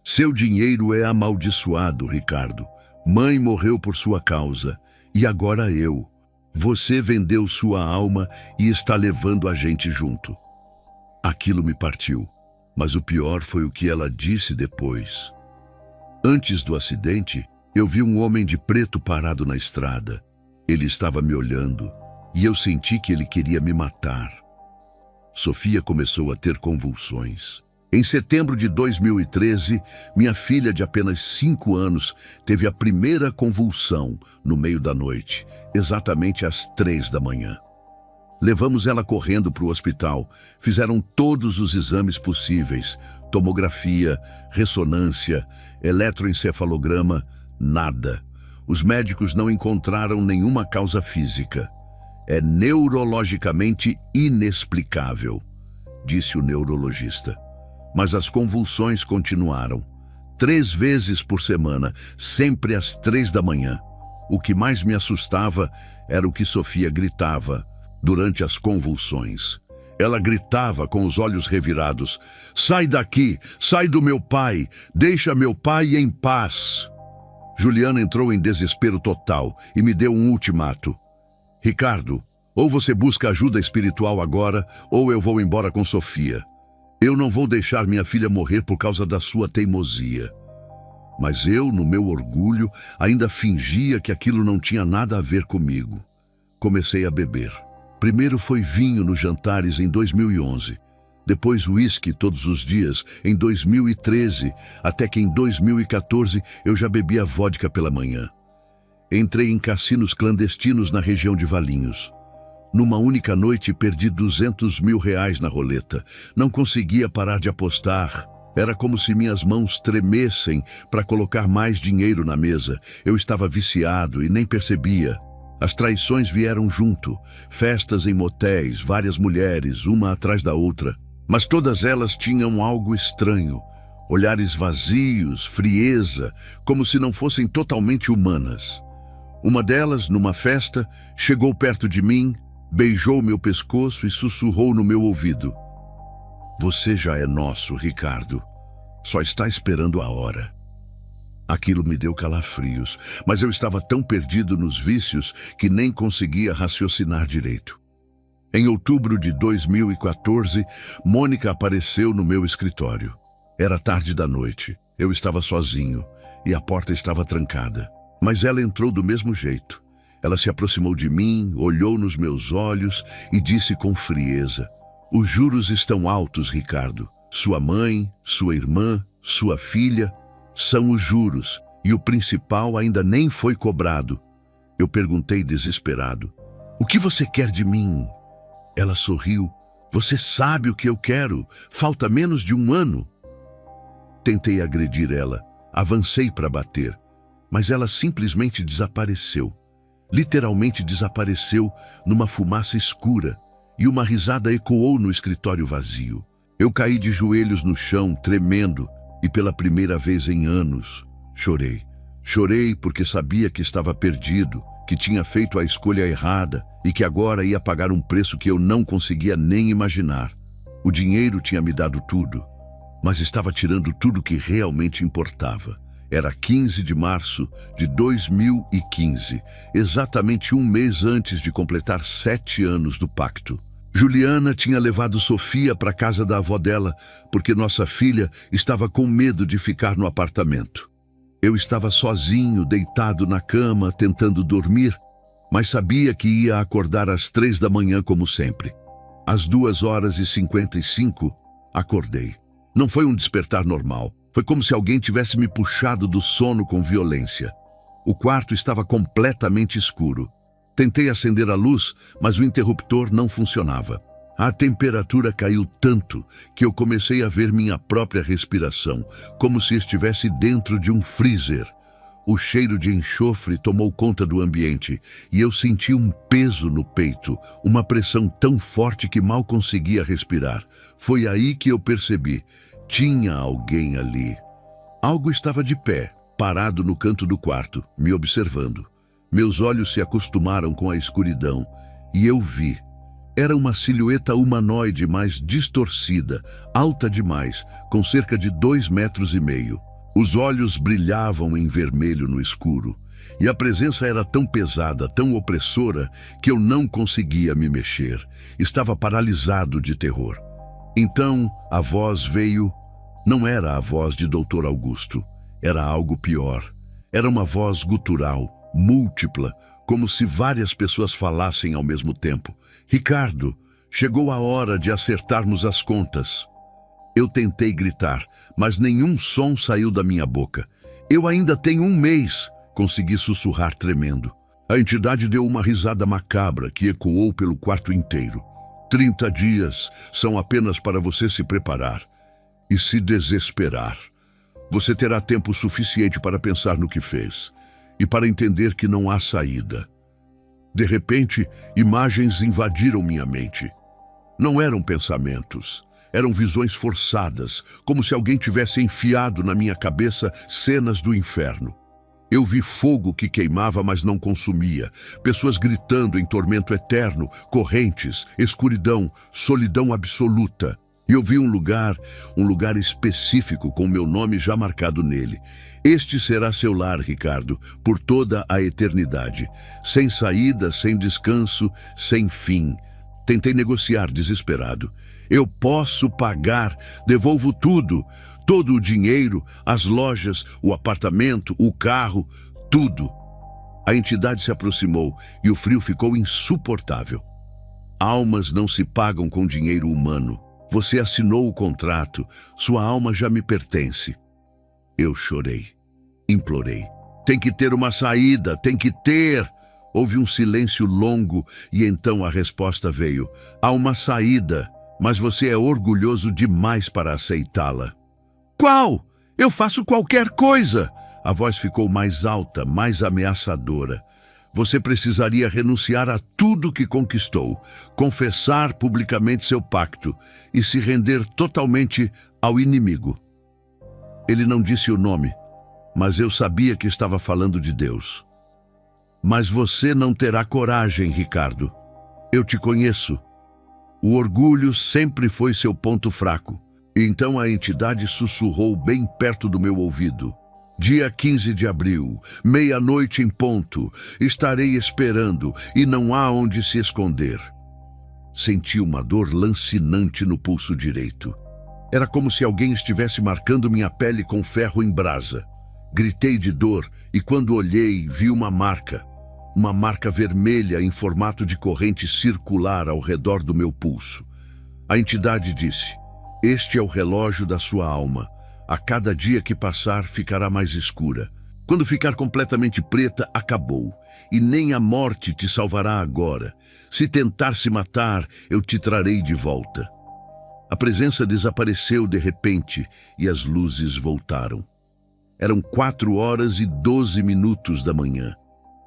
Seu dinheiro é amaldiçoado, Ricardo. Mãe morreu por sua causa, e agora eu. Você vendeu sua alma e está levando a gente junto. Aquilo me partiu, mas o pior foi o que ela disse depois. Antes do acidente, eu vi um homem de preto parado na estrada. Ele estava me olhando e eu senti que ele queria me matar. Sofia começou a ter convulsões. Em setembro de 2013, minha filha de apenas 5 anos teve a primeira convulsão no meio da noite, exatamente às 3 da manhã. Levamos ela correndo para o hospital. Fizeram todos os exames possíveis: tomografia, ressonância, eletroencefalograma, nada. Os médicos não encontraram nenhuma causa física. É neurologicamente inexplicável, disse o neurologista. Mas as convulsões continuaram. 3 vezes por semana, sempre às 3 da manhã. O que mais me assustava era o que Sofia gritava durante as convulsões. Ela gritava com os olhos revirados: Sai daqui, sai do meu pai, deixa meu pai em paz. Juliana entrou em desespero total e me deu um ultimato: Ricardo, ou você busca ajuda espiritual agora, ou eu vou embora com Sofia. Eu não vou deixar minha filha morrer por causa da sua teimosia. Mas eu, no meu orgulho, ainda fingia que aquilo não tinha nada a ver comigo. Comecei a beber. Primeiro foi vinho nos jantares em 2011. Depois uísque todos os dias em 2013, até que em 2014 eu já bebia vodka pela manhã. Entrei em cassinos clandestinos na região de Valinhos. Numa única noite perdi R$200 mil na roleta. Não conseguia parar de apostar. Era como se minhas mãos tremessem para colocar mais dinheiro na mesa. Eu estava viciado e nem percebia. As traições vieram junto. Festas em motéis, várias mulheres, uma atrás da outra. Mas todas elas tinham algo estranho. Olhares vazios, frieza, como se não fossem totalmente humanas. Uma delas, numa festa, chegou perto de mim, beijou meu pescoço e sussurrou no meu ouvido: Você já é nosso, Ricardo. Só está esperando a hora. Aquilo me deu calafrios, mas eu estava tão perdido nos vícios que nem conseguia raciocinar direito. Em outubro de 2014, Mônica apareceu no meu escritório. Era tarde da noite, eu estava sozinho e a porta estava trancada. Mas ela entrou do mesmo jeito. Ela se aproximou de mim, olhou nos meus olhos e disse com frieza: "Os juros estão altos, Ricardo. Sua mãe, sua irmã, sua filha são os juros e o principal ainda nem foi cobrado." Eu perguntei desesperado: "O que você quer de mim?" Ela sorriu: "Você sabe o que eu quero. Falta menos de um ano." Tentei agredir ela, avancei para bater, mas ela simplesmente desapareceu. Literalmente desapareceu numa fumaça escura e uma risada ecoou no escritório vazio. Eu caí de joelhos no chão, tremendo, e pela primeira vez em anos, chorei. Chorei porque sabia que estava perdido, que tinha feito a escolha errada e que agora ia pagar um preço que eu não conseguia nem imaginar. O dinheiro tinha me dado tudo, mas estava tirando tudo que realmente importava. Era 15 de março de 2015, exatamente um mês antes de completar 7 anos do pacto. Juliana tinha levado Sofia para a casa da avó dela, porque nossa filha estava com medo de ficar no apartamento. Eu estava sozinho, deitado na cama, tentando dormir, mas sabia que ia acordar às 3 da manhã como sempre. Às 2h55, acordei. Não foi um despertar normal. Foi como se alguém tivesse me puxado do sono com violência. O quarto estava completamente escuro. Tentei acender a luz, mas o interruptor não funcionava. A temperatura caiu tanto que eu comecei a ver minha própria respiração, como se estivesse dentro de um freezer. O cheiro de enxofre tomou conta do ambiente e eu senti um peso no peito, uma pressão tão forte que mal conseguia respirar. Foi aí que eu percebi: tinha alguém ali. Algo estava de pé, parado no canto do quarto, me observando. Meus olhos se acostumaram com a escuridão e eu vi. Era uma silhueta humanoide, mais distorcida, alta demais, com cerca de 2,5 metros. Os olhos brilhavam em vermelho no escuro, e a presença era tão pesada, tão opressora, que eu não conseguia me mexer. Estava paralisado de terror. Então a voz veio. Não era a voz de Dr. Augusto, era algo pior. Era uma voz gutural, múltipla, como se várias pessoas falassem ao mesmo tempo. "Ricardo, chegou a hora de acertarmos as contas." Eu tentei gritar, mas nenhum som saiu da minha boca. "Eu ainda tenho um mês", consegui sussurrar tremendo. A entidade deu uma risada macabra que ecoou pelo quarto inteiro. 30 dias são apenas para você se preparar e se desesperar. Você terá tempo suficiente para pensar no que fez e para entender que não há saída." De repente, imagens invadiram minha mente. Não eram pensamentos, eram visões forçadas, como se alguém tivesse enfiado na minha cabeça cenas do inferno. Eu vi fogo que queimava, mas não consumia, pessoas gritando em tormento eterno, correntes, escuridão, solidão absoluta. E eu vi um lugar específico com meu nome já marcado nele. "Este será seu lar, Ricardo, por toda a eternidade. Sem saída, sem descanso, sem fim." Tentei negociar, desesperado. "Eu posso pagar, devolvo tudo. Todo o dinheiro, as lojas, o apartamento, o carro, tudo." A entidade se aproximou e o frio ficou insuportável. "Almas não se pagam com dinheiro humano. Você assinou o contrato, sua alma já me pertence." Eu chorei, implorei. "Tem que ter uma saída, tem que ter." Houve um silêncio longo e então a resposta veio: "Há uma saída, mas você é orgulhoso demais para aceitá-la." "Qual? Eu faço qualquer coisa." A voz ficou mais alta, mais ameaçadora. "Você precisaria renunciar a tudo que conquistou, confessar publicamente seu pacto e se render totalmente ao inimigo." Ele não disse o nome, mas eu sabia que estava falando de Deus. "Mas você não terá coragem, Ricardo. Eu te conheço." O orgulho sempre foi seu ponto fraco. Então a entidade sussurrou bem perto do meu ouvido. Dia 15 de abril, meia-noite em ponto, estarei esperando e não há onde se esconder. Senti uma dor lancinante no pulso direito. Era como se alguém estivesse marcando minha pele com ferro em brasa. Gritei de dor e quando olhei, vi uma marca vermelha em formato de corrente circular ao redor do meu pulso. A entidade disse: "Este é o relógio da sua alma. A cada dia que passar, ficará mais escura. Quando ficar completamente preta, acabou. E nem a morte te salvará agora. Se tentar se matar, eu te trarei de volta." A presença desapareceu de repente e as luzes voltaram. Eram 4h12 da manhã.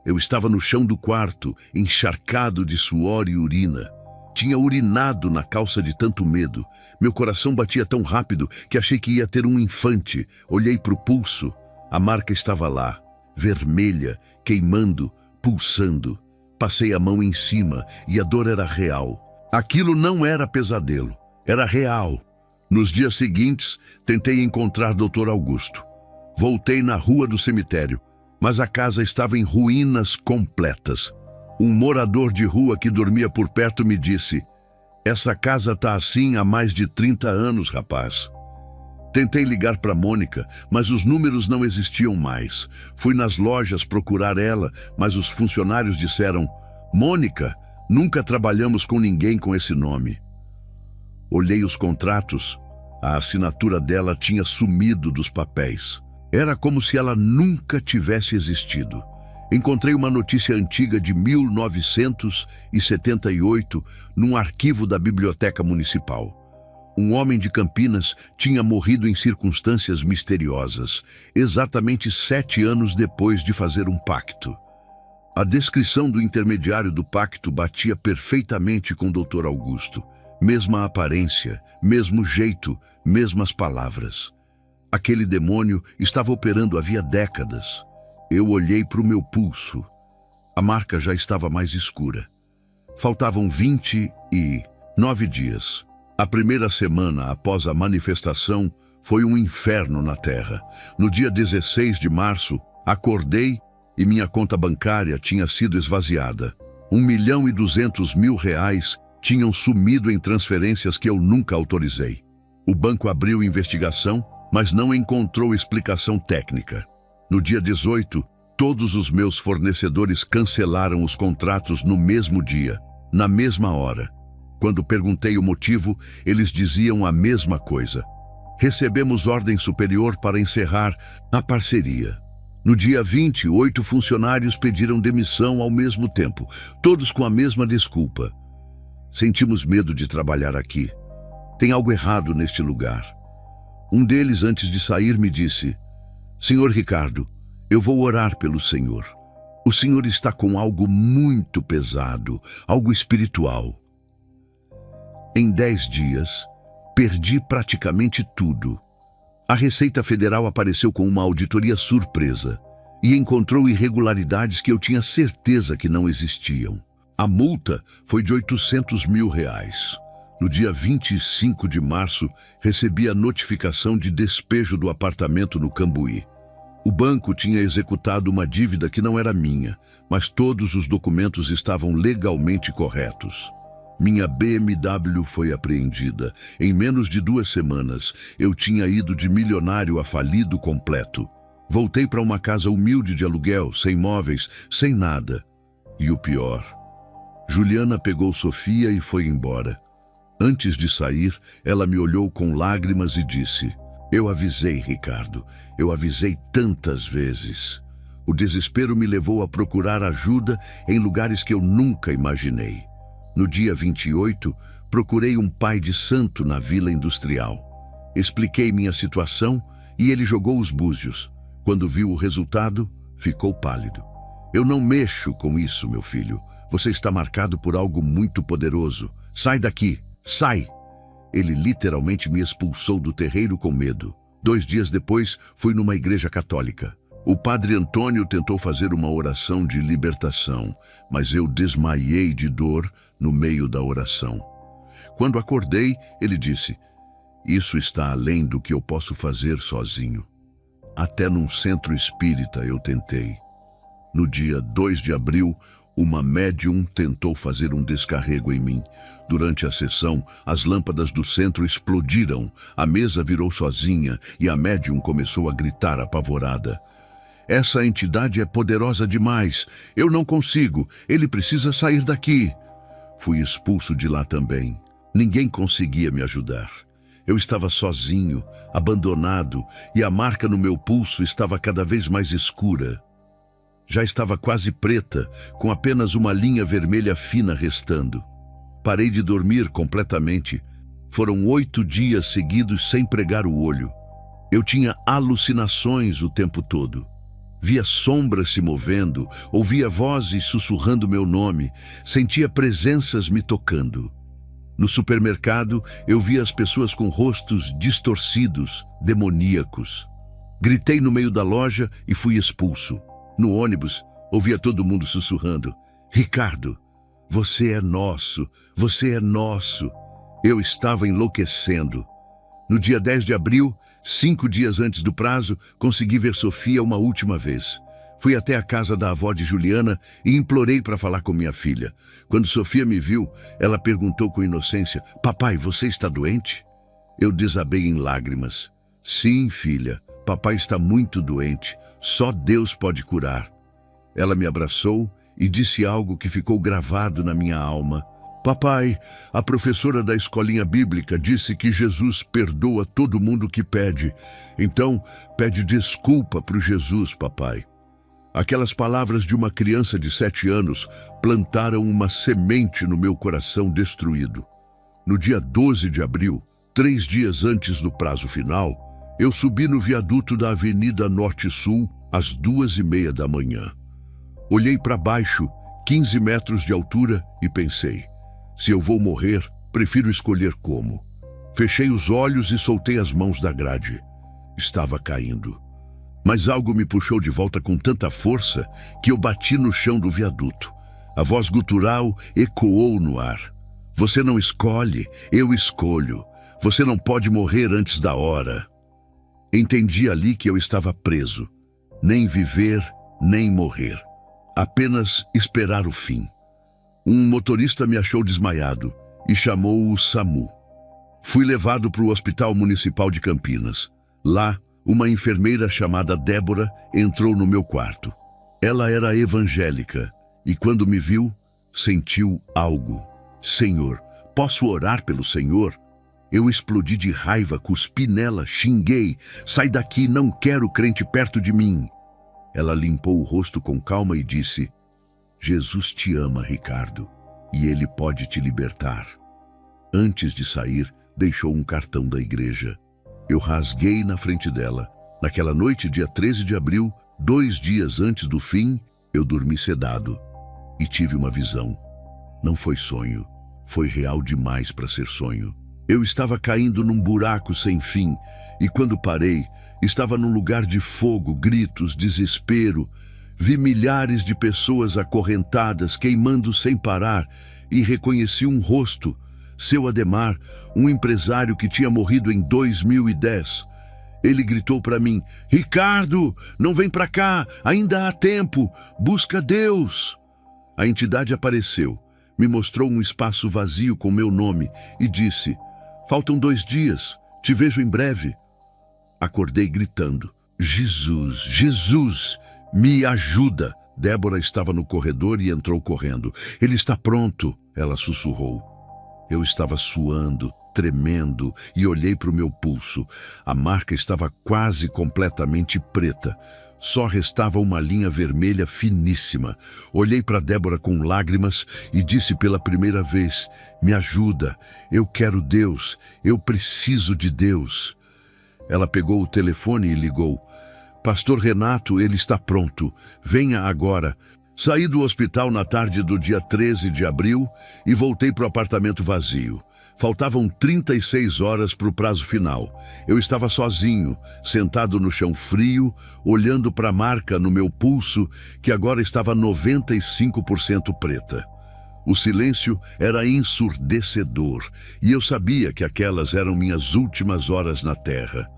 Eu estava no chão do quarto, encharcado de suor e urina. Tinha urinado na calça de tanto medo. Meu coração batia tão rápido que achei que ia ter um infante. Olhei para o pulso. A marca estava lá, vermelha, queimando, pulsando. Passei a mão em cima e a dor era real. Aquilo não era pesadelo, era real. Nos dias seguintes, tentei encontrar Dr. Augusto. Voltei na rua do cemitério, mas a casa estava em ruínas completas. Um morador de rua que dormia por perto me disse: "Essa casa está assim há mais de 30 anos, rapaz." Tentei ligar para Mônica, mas os números não existiam mais. Fui nas lojas procurar ela, mas os funcionários disseram: "Mônica, nunca trabalhamos com ninguém com esse nome." Olhei os contratos. A assinatura dela tinha sumido dos papéis. Era como se ela nunca tivesse existido. Encontrei uma notícia antiga de 1978 num arquivo da Biblioteca Municipal. Um homem de Campinas tinha morrido em circunstâncias misteriosas, exatamente 7 anos depois de fazer um pacto. A descrição do intermediário do pacto batia perfeitamente com o Dr. Augusto. Mesma aparência, mesmo jeito, mesmas palavras. Aquele demônio estava operando havia décadas. Eu olhei para o meu pulso. A marca já estava mais escura. Faltavam 29 dias. A primeira semana após a manifestação foi um inferno na Terra. No dia 16 de março, acordei e minha conta bancária tinha sido esvaziada. R$ 1.200.000 tinham sumido em transferências que eu nunca autorizei. O banco abriu investigação, mas não encontrou explicação técnica. No dia 18, todos os meus fornecedores cancelaram os contratos no mesmo dia, na mesma hora. Quando perguntei o motivo, eles diziam a mesma coisa. Recebemos ordem superior para encerrar a parceria. No dia 20, 8 funcionários pediram demissão ao mesmo tempo, todos com a mesma desculpa. Sentimos medo de trabalhar aqui. Tem algo errado neste lugar. Um deles, antes de sair, me disse: "Senhor Ricardo, eu vou orar pelo senhor. O senhor está com algo muito pesado, algo espiritual." Em 10 dias, perdi praticamente tudo. A Receita Federal apareceu com uma auditoria surpresa e encontrou irregularidades que eu tinha certeza que não existiam. A multa foi de R$ 800.000. No dia 25 de março, recebi a notificação de despejo do apartamento no Cambuí. O banco tinha executado uma dívida que não era minha, mas todos os documentos estavam legalmente corretos. Minha BMW foi apreendida. Em menos de 2 semanas, eu tinha ido de milionário a falido completo. Voltei para uma casa humilde de aluguel, sem móveis, sem nada. E o pior: Juliana pegou Sofia e foi embora. Antes de sair, ela me olhou com lágrimas e disse: "Eu avisei, Ricardo. Eu avisei tantas vezes." O desespero me levou a procurar ajuda em lugares que eu nunca imaginei. No dia 28, procurei um pai de santo na Vila Industrial. Expliquei minha situação e ele jogou os búzios. Quando viu o resultado, ficou pálido. "Eu não mexo com isso, meu filho. Você está marcado por algo muito poderoso. Sai daqui, sai!" Ele literalmente me expulsou do terreiro com medo. 2 dias depois, fui numa igreja católica. O padre Antônio tentou fazer uma oração de libertação, mas eu desmaiei de dor no meio da oração. Quando acordei, ele disse: "Isso está além do que eu posso fazer sozinho. Até num centro espírita eu tentei." No dia 2 de abril, uma médium tentou fazer um descarrego em mim. Durante a sessão, as lâmpadas do centro explodiram, a mesa virou sozinha e a médium começou a gritar apavorada: "Essa entidade é poderosa demais. Eu não consigo. Ele precisa sair daqui." Fui expulso de lá também. Ninguém conseguia me ajudar. Eu estava sozinho, abandonado, e a marca no meu pulso estava cada vez mais escura. Já estava quase preta, com apenas uma linha vermelha fina restando. Parei de dormir completamente. Foram 8 dias seguidos sem pregar o olho. Eu tinha alucinações o tempo todo. Via sombras se movendo, ouvia vozes sussurrando meu nome, sentia presenças me tocando. No supermercado, eu via as pessoas com rostos distorcidos, demoníacos. Gritei no meio da loja e fui expulso. No ônibus, ouvia todo mundo sussurrando: "Ricardo, você é nosso, você é nosso." Eu estava enlouquecendo. No dia 10 de abril, 5 dias antes do prazo, consegui ver Sofia uma última vez. Fui até a casa da avó de Juliana e implorei para falar com minha filha. Quando Sofia me viu, ela perguntou com inocência: "Papai, você está doente?" Eu desabei em lágrimas. "Sim, filha, papai está muito doente. Só Deus pode curar." Ela me abraçou e disse algo que ficou gravado na minha alma: "Papai, a professora da escolinha bíblica disse que Jesus perdoa todo mundo que pede. Então, pede desculpa para o Jesus, papai." Aquelas palavras de uma criança de 7 anos plantaram uma semente no meu coração destruído. No dia 12 de abril, 3 dias antes do prazo final, eu subi no viaduto da Avenida Norte-Sul às 2h30 da manhã. Olhei para baixo, 15 metros de altura, e pensei: se eu vou morrer, prefiro escolher como. Fechei os olhos e soltei as mãos da grade. Estava caindo. Mas algo me puxou de volta com tanta força que eu bati no chão do viaduto. A voz gutural ecoou no ar: "Você não escolhe, eu escolho. Você não pode morrer antes da hora." Entendi ali que eu estava preso. Nem viver, nem morrer. Apenas esperar o fim. Um motorista me achou desmaiado e chamou o SAMU. Fui levado para o Hospital Municipal de Campinas. Lá, uma enfermeira chamada Débora entrou no meu quarto. Ela era evangélica e, quando me viu, sentiu algo. "Senhor, posso orar pelo Senhor?" Eu explodi de raiva, cuspi nela, xinguei: "Sai daqui, não quero crente perto de mim." Ela limpou o rosto com calma e disse: "Jesus te ama, Ricardo, e Ele pode te libertar." Antes de sair, deixou um cartão da igreja. Eu rasguei na frente dela. Naquela noite, dia 13 de abril, 2 dias antes do fim, eu dormi sedado e tive uma visão. Não foi sonho, foi real demais para ser sonho. Eu estava caindo num buraco sem fim e, quando parei, estava num lugar de fogo, gritos, desespero. Vi milhares de pessoas acorrentadas, queimando sem parar, e reconheci um rosto: seu Ademar, um empresário que tinha morrido em 2010. Ele gritou para mim: "Ricardo, não vem para cá, ainda há tempo, busca Deus." A entidade apareceu, me mostrou um espaço vazio com meu nome e disse: "Faltam 2 dias, te vejo em breve." Acordei gritando: "Jesus, Jesus, me ajuda." Débora estava no corredor e entrou correndo. "Ele está pronto," ela sussurrou. Eu estava suando, tremendo, e olhei para o meu pulso. A marca estava quase completamente preta. Só restava uma linha vermelha finíssima. Olhei para Débora com lágrimas e disse pela primeira vez: "Me ajuda, eu quero Deus, eu preciso de Deus." Ela pegou o telefone e ligou: "Pastor Renato, ele está pronto, venha agora." Saí do hospital na tarde do dia 13 de abril e voltei para o apartamento vazio. Faltavam 36 horas para o prazo final. Eu estava sozinho, sentado no chão frio, olhando para a marca no meu pulso, que agora estava 95% preta. O silêncio era ensurdecedor e eu sabia que aquelas eram minhas últimas horas na Terra.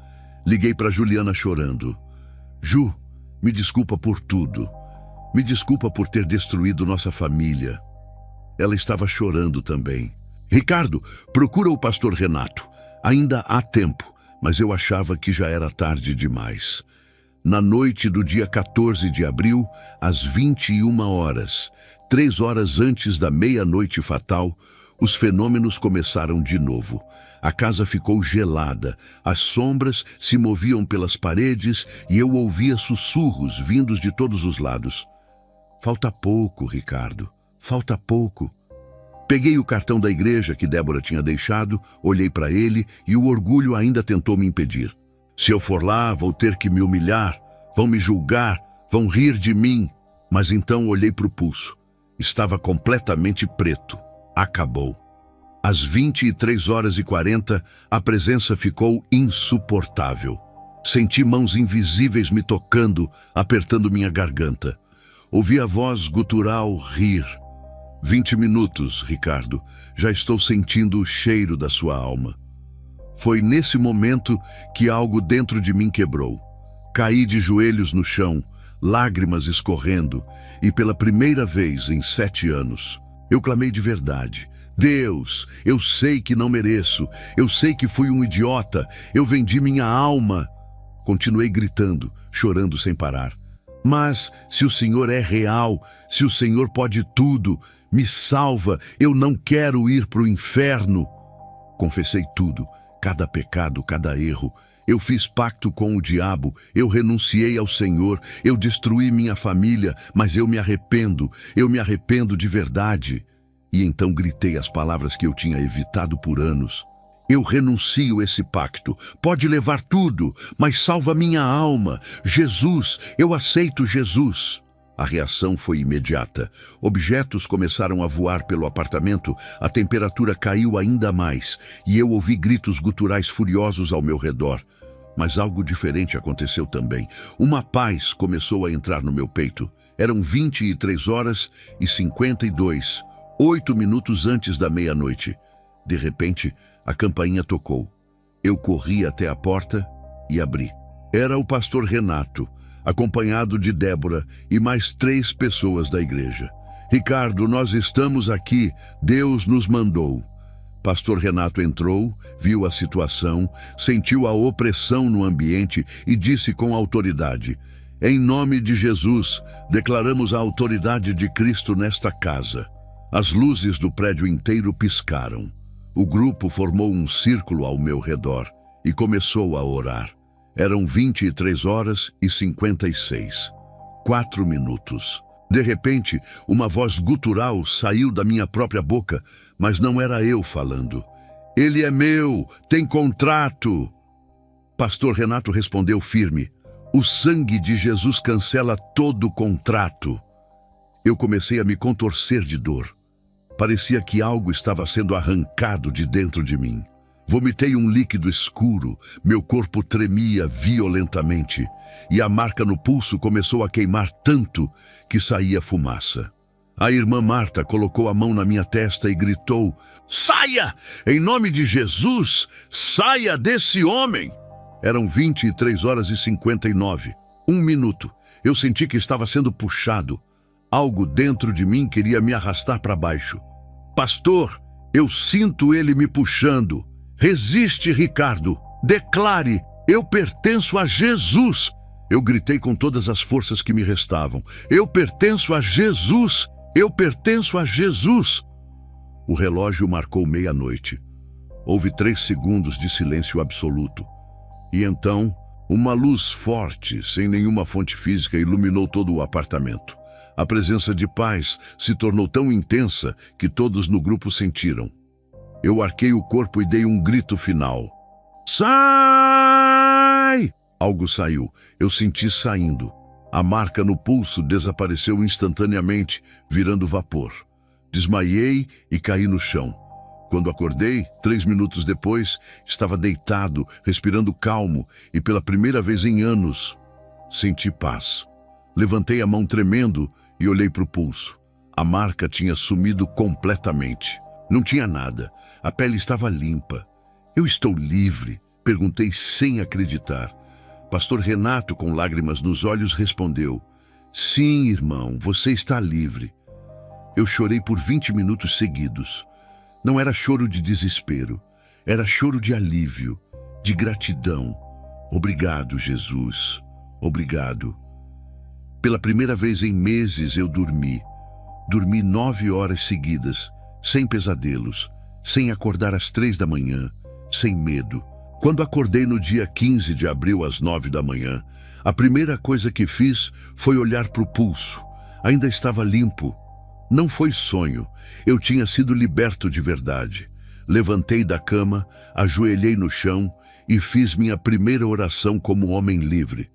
Liguei para Juliana chorando. Ju, me desculpa por tudo. Me desculpa por ter destruído nossa família. Ela estava chorando também. Ricardo, procura o pastor Renato. Ainda há tempo, mas eu achava que já era tarde demais. Na noite do dia 14 de abril, às 21 horas, 3 horas antes da meia-noite fatal, os fenômenos começaram de novo. A casa ficou gelada, as sombras se moviam pelas paredes e eu ouvia sussurros vindos de todos os lados. Falta pouco, Ricardo, falta pouco. Peguei o cartão da igreja que Débora tinha deixado, olhei para ele e o orgulho ainda tentou me impedir. Se eu for lá, vou ter que me humilhar, vão me julgar, vão rir de mim. Mas então olhei para o pulso. Estava completamente preto. Acabou. Às 23h40, a presença ficou insuportável. Senti mãos invisíveis me tocando, apertando minha garganta. Ouvi a voz gutural rir. 20 minutos, Ricardo. Já estou sentindo o cheiro da sua alma. Foi nesse momento que algo dentro de mim quebrou. Caí de joelhos no chão, lágrimas escorrendo, e pela primeira vez em 7 anos, eu clamei de verdade. Deus, eu sei que não mereço, eu sei que fui um idiota, eu vendi minha alma. Continuei gritando, chorando sem parar. Mas, se o Senhor é real, se o Senhor pode tudo, me salva, eu não quero ir para o inferno. Confessei tudo, cada pecado, cada erro. Eu fiz pacto com o diabo, eu renunciei ao Senhor, eu destruí minha família, mas eu me arrependo de verdade. E então gritei as palavras que eu tinha evitado por anos. Eu renuncio esse pacto, pode levar tudo, mas salva minha alma. Jesus, eu aceito Jesus. A reação foi imediata. Objetos começaram a voar pelo apartamento, a temperatura caiu ainda mais, e eu ouvi gritos guturais furiosos ao meu redor. Mas algo diferente aconteceu também. Uma paz começou a entrar no meu peito. Eram 23h52, 8 minutos antes da meia-noite. De repente, a campainha tocou. Eu corri até a porta e abri. Era o pastor Renato, acompanhado de Débora e mais 3 pessoas da igreja. Ricardo, nós estamos aqui, Deus nos mandou. Pastor Renato entrou, viu a situação, sentiu a opressão no ambiente e disse com autoridade: em nome de Jesus, declaramos a autoridade de Cristo nesta casa. As luzes do prédio inteiro piscaram. O grupo formou um círculo ao meu redor e começou a orar. Eram 23h56, 4 minutos. De repente, uma voz gutural saiu da minha própria boca, mas não era eu falando. Ele é meu, tem contrato. Pastor Renato respondeu firme: o sangue de Jesus cancela todo contrato. Eu comecei a me contorcer de dor. Parecia que algo estava sendo arrancado de dentro de mim. Vomitei um líquido escuro, meu corpo tremia violentamente e a marca no pulso começou a queimar tanto que saía fumaça. A irmã Marta colocou a mão na minha testa e gritou: saia! Em nome de Jesus, saia desse homem! Eram 23h59, 1 minuto. Eu senti que estava sendo puxado. Algo dentro de mim queria me arrastar para baixo. Pastor, eu sinto ele me puxando. Resiste, Ricardo. Declare, eu pertenço a Jesus. Eu gritei com todas as forças que me restavam. Eu pertenço a Jesus. Eu pertenço a Jesus. O relógio marcou meia-noite. Houve 3 segundos de silêncio absoluto. E então, uma luz forte, sem nenhuma fonte física, iluminou todo o apartamento. A presença de paz se tornou tão intensa que todos no grupo sentiram. Eu arquei o corpo e dei um grito final. Sai! Algo saiu. Eu senti saindo. A marca no pulso desapareceu instantaneamente, virando vapor. Desmaiei e caí no chão. Quando acordei, 3 minutos depois, estava deitado, respirando calmo e pela primeira vez em anos, senti paz. Levantei a mão tremendo e olhei para o pulso. A marca tinha sumido completamente. Não tinha nada. A pele estava limpa. Eu estou livre? Perguntei sem acreditar. Pastor Renato, com lágrimas nos olhos, respondeu: sim, irmão, você está livre. Eu chorei por 20 minutos seguidos. Não era choro de desespero, era choro de alívio, de gratidão. Obrigado, Jesus. Obrigado. Pela primeira vez em meses eu dormi. Dormi 9 horas seguidas, sem pesadelos, sem acordar às 3 da manhã, sem medo. Quando acordei no dia 15 de abril às 9 da manhã, a primeira coisa que fiz foi olhar para o pulso. Ainda estava limpo. Não foi sonho. Eu tinha sido liberto de verdade. Levantei da cama, ajoelhei no chão e fiz minha primeira oração como homem livre.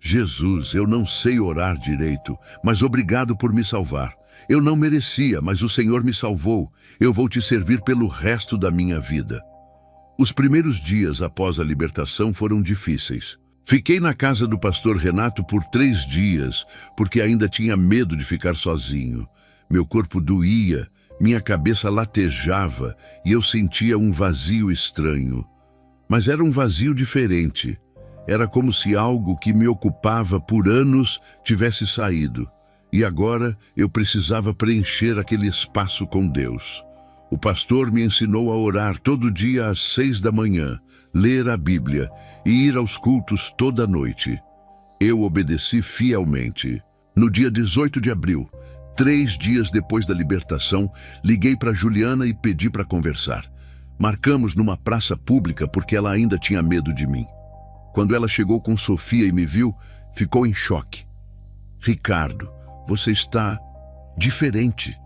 Jesus, eu não sei orar direito, mas obrigado por me salvar. Eu não merecia, mas o Senhor me salvou. Eu vou te servir pelo resto da minha vida. Os primeiros dias após a libertação foram difíceis. Fiquei na casa do pastor Renato por 3 dias, porque ainda tinha medo de ficar sozinho. Meu corpo doía, minha cabeça latejava e eu sentia um vazio estranho. Mas era um vazio diferente. Era como se algo que me ocupava por anos tivesse saído. E agora eu precisava preencher aquele espaço com Deus. O pastor me ensinou a orar todo dia às 6 da manhã, ler a Bíblia e ir aos cultos toda noite. Eu obedeci fielmente. No dia 18 de abril, 3 dias depois da libertação, liguei para Juliana e pedi para conversar. Marcamos numa praça pública porque ela ainda tinha medo de mim. Quando ela chegou com Sofia e me viu, ficou em choque. Ricardo, você está diferente.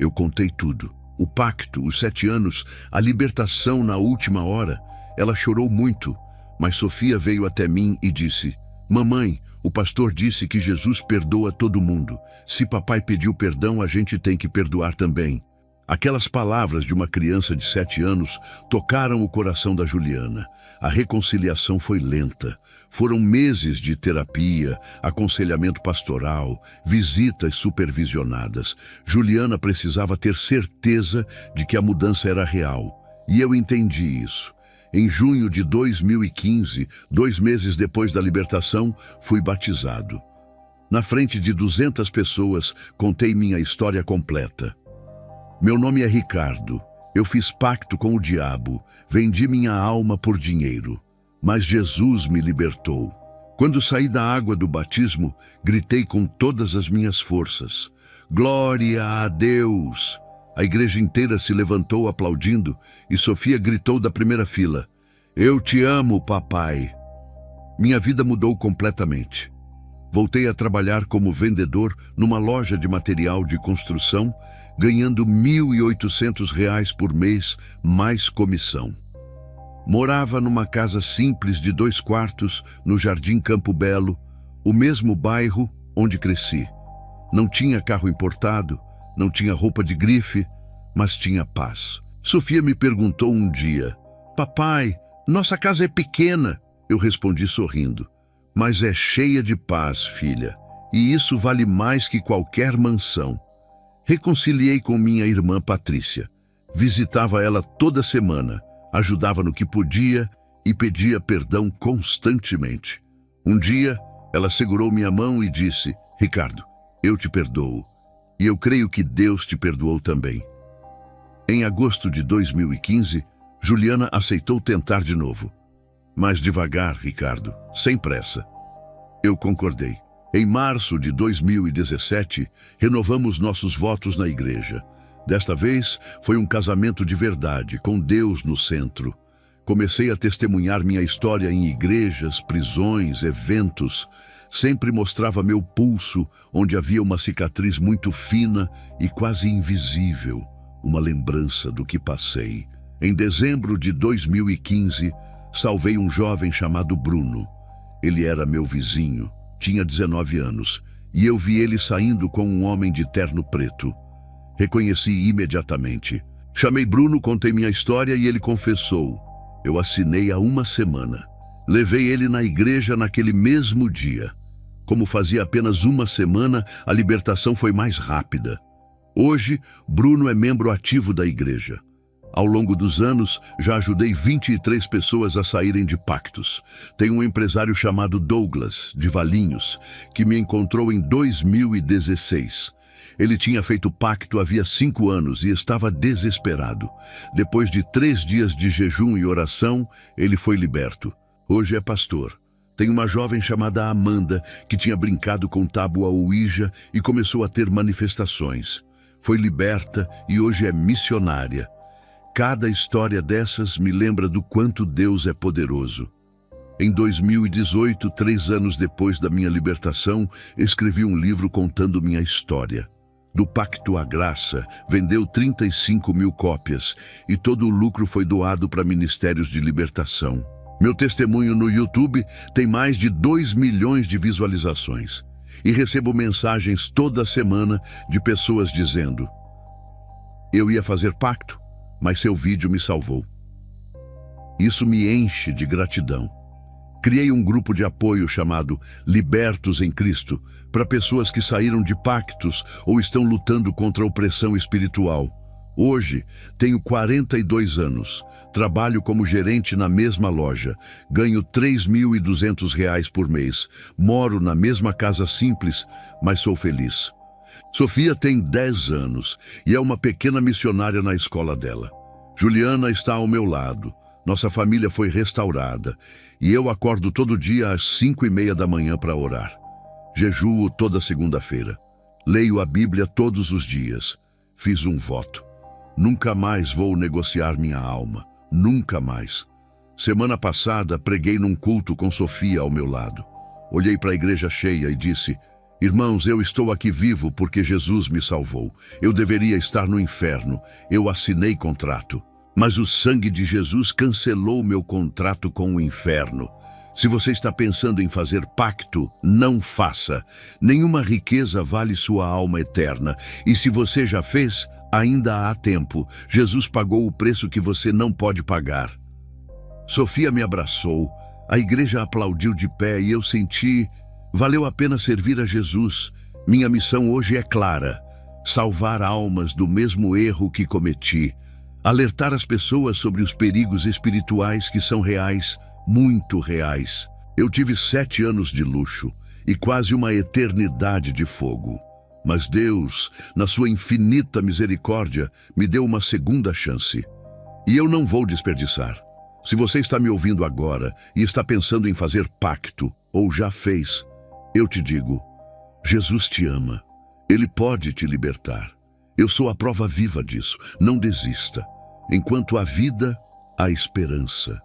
Eu contei tudo. O pacto, os 7 anos, a libertação na última hora. Ela chorou muito, mas Sofia veio até mim e disse: mamãe, o pastor disse que Jesus perdoa todo mundo. Se papai pediu perdão, a gente tem que perdoar também. Aquelas palavras de uma criança de 7 anos tocaram o coração da Juliana. A reconciliação foi lenta. Foram meses de terapia, aconselhamento pastoral, visitas supervisionadas. Juliana precisava ter certeza de que a mudança era real. E eu entendi isso. Em junho de 2015, 2 meses depois da libertação, fui batizado. Na frente de 200 pessoas, contei minha história completa. Meu nome é Ricardo. Eu fiz pacto com o diabo, vendi minha alma por dinheiro. Mas Jesus me libertou. Quando saí da água do batismo, gritei com todas as minhas forças: glória a Deus! A igreja inteira se levantou aplaudindo e Sofia gritou da primeira fila: eu te amo, papai! Minha vida mudou completamente. Voltei a trabalhar como vendedor numa loja de material de construção, ganhando R$ 1.800 por mês, mais comissão. Morava numa casa simples de 2 quartos, no Jardim Campo Belo, o mesmo bairro onde cresci. Não tinha carro importado, não tinha roupa de grife, mas tinha paz. Sofia me perguntou um dia: papai, nossa casa é pequena. Eu respondi sorrindo: mas é cheia de paz, filha, e isso vale mais que qualquer mansão. Reconciliei com minha irmã Patrícia. Visitava ela toda semana, ajudava no que podia e pedia perdão constantemente. Um dia, ela segurou minha mão e disse: Ricardo, eu te perdoo. E eu creio que Deus te perdoou também. Em agosto de 2015, Juliana aceitou tentar de novo. Mas devagar, Ricardo, sem pressa. Eu concordei. Em março de 2017, renovamos nossos votos na igreja. Desta vez, foi um casamento de verdade, com Deus no centro. Comecei a testemunhar minha história em igrejas, prisões, eventos. Sempre mostrava meu pulso, onde havia uma cicatriz muito fina e quase invisível, uma lembrança do que passei. Em dezembro de 2015, salvei um jovem chamado Bruno. Ele era meu vizinho, tinha 19 anos, e eu vi ele saindo com um homem de terno preto. Reconheci imediatamente. Chamei Bruno, contei minha história e ele confessou. Eu assinei há 1 semana. Levei ele na igreja naquele mesmo dia. Como fazia apenas 1 semana, a libertação foi mais rápida. Hoje, Bruno é membro ativo da igreja. Ao longo dos anos, já ajudei 23 pessoas a saírem de pactos. Tem um empresário chamado Douglas, de Valinhos, que me encontrou em 2016. Ele tinha feito pacto havia 5 anos e estava desesperado. Depois de 3 dias de jejum e oração, ele foi liberto. Hoje é pastor. Tem uma jovem chamada Amanda, que tinha brincado com tábua Ouija e começou a ter manifestações. Foi liberta e hoje é missionária. Cada história dessas me lembra do quanto Deus é poderoso. Em 2018, 3 anos depois da minha libertação, escrevi um livro contando minha história. Do Pacto à Graça, vendeu 35 mil cópias e todo o lucro foi doado para ministérios de libertação. Meu testemunho no YouTube tem mais de 2 milhões de visualizações e recebo mensagens toda semana de pessoas dizendo: eu ia fazer pacto, mas seu vídeo me salvou. Isso me enche de gratidão. Criei um grupo de apoio chamado Libertos em Cristo para pessoas que saíram de pactos ou estão lutando contra a opressão espiritual. Hoje, tenho 42 anos, trabalho como gerente na mesma loja, ganho R$ 3.200 por mês, moro na mesma casa simples, mas sou feliz. Sofia tem 10 anos e é uma pequena missionária na escola dela. Juliana está ao meu lado. Nossa família foi restaurada e eu acordo todo dia às 5:30 da manhã para orar. Jejuo toda segunda-feira. Leio a Bíblia todos os dias. Fiz um voto. Nunca mais vou negociar minha alma. Nunca mais. Semana passada, preguei num culto com Sofia ao meu lado. Olhei para a igreja cheia e disse: irmãos, eu estou aqui vivo porque Jesus me salvou. Eu deveria estar no inferno. Eu assinei contrato. Mas o sangue de Jesus cancelou meu contrato com o inferno. Se você está pensando em fazer pacto, não faça. Nenhuma riqueza vale sua alma eterna. E se você já fez, ainda há tempo. Jesus pagou o preço que você não pode pagar. Sofia me abraçou. A igreja aplaudiu de pé e eu senti: valeu a pena servir a Jesus. Minha missão hoje é clara: salvar almas do mesmo erro que cometi. Alertar as pessoas sobre os perigos espirituais que são reais, muito reais. Eu tive 7 anos de luxo e quase uma eternidade de fogo. Mas Deus, na sua infinita misericórdia, me deu uma segunda chance. E eu não vou desperdiçar. Se você está me ouvindo agora e está pensando em fazer pacto, ou já fez, eu te digo: Jesus te ama. Ele pode te libertar. Eu sou a prova viva disso. Não desista. Enquanto há vida, há esperança.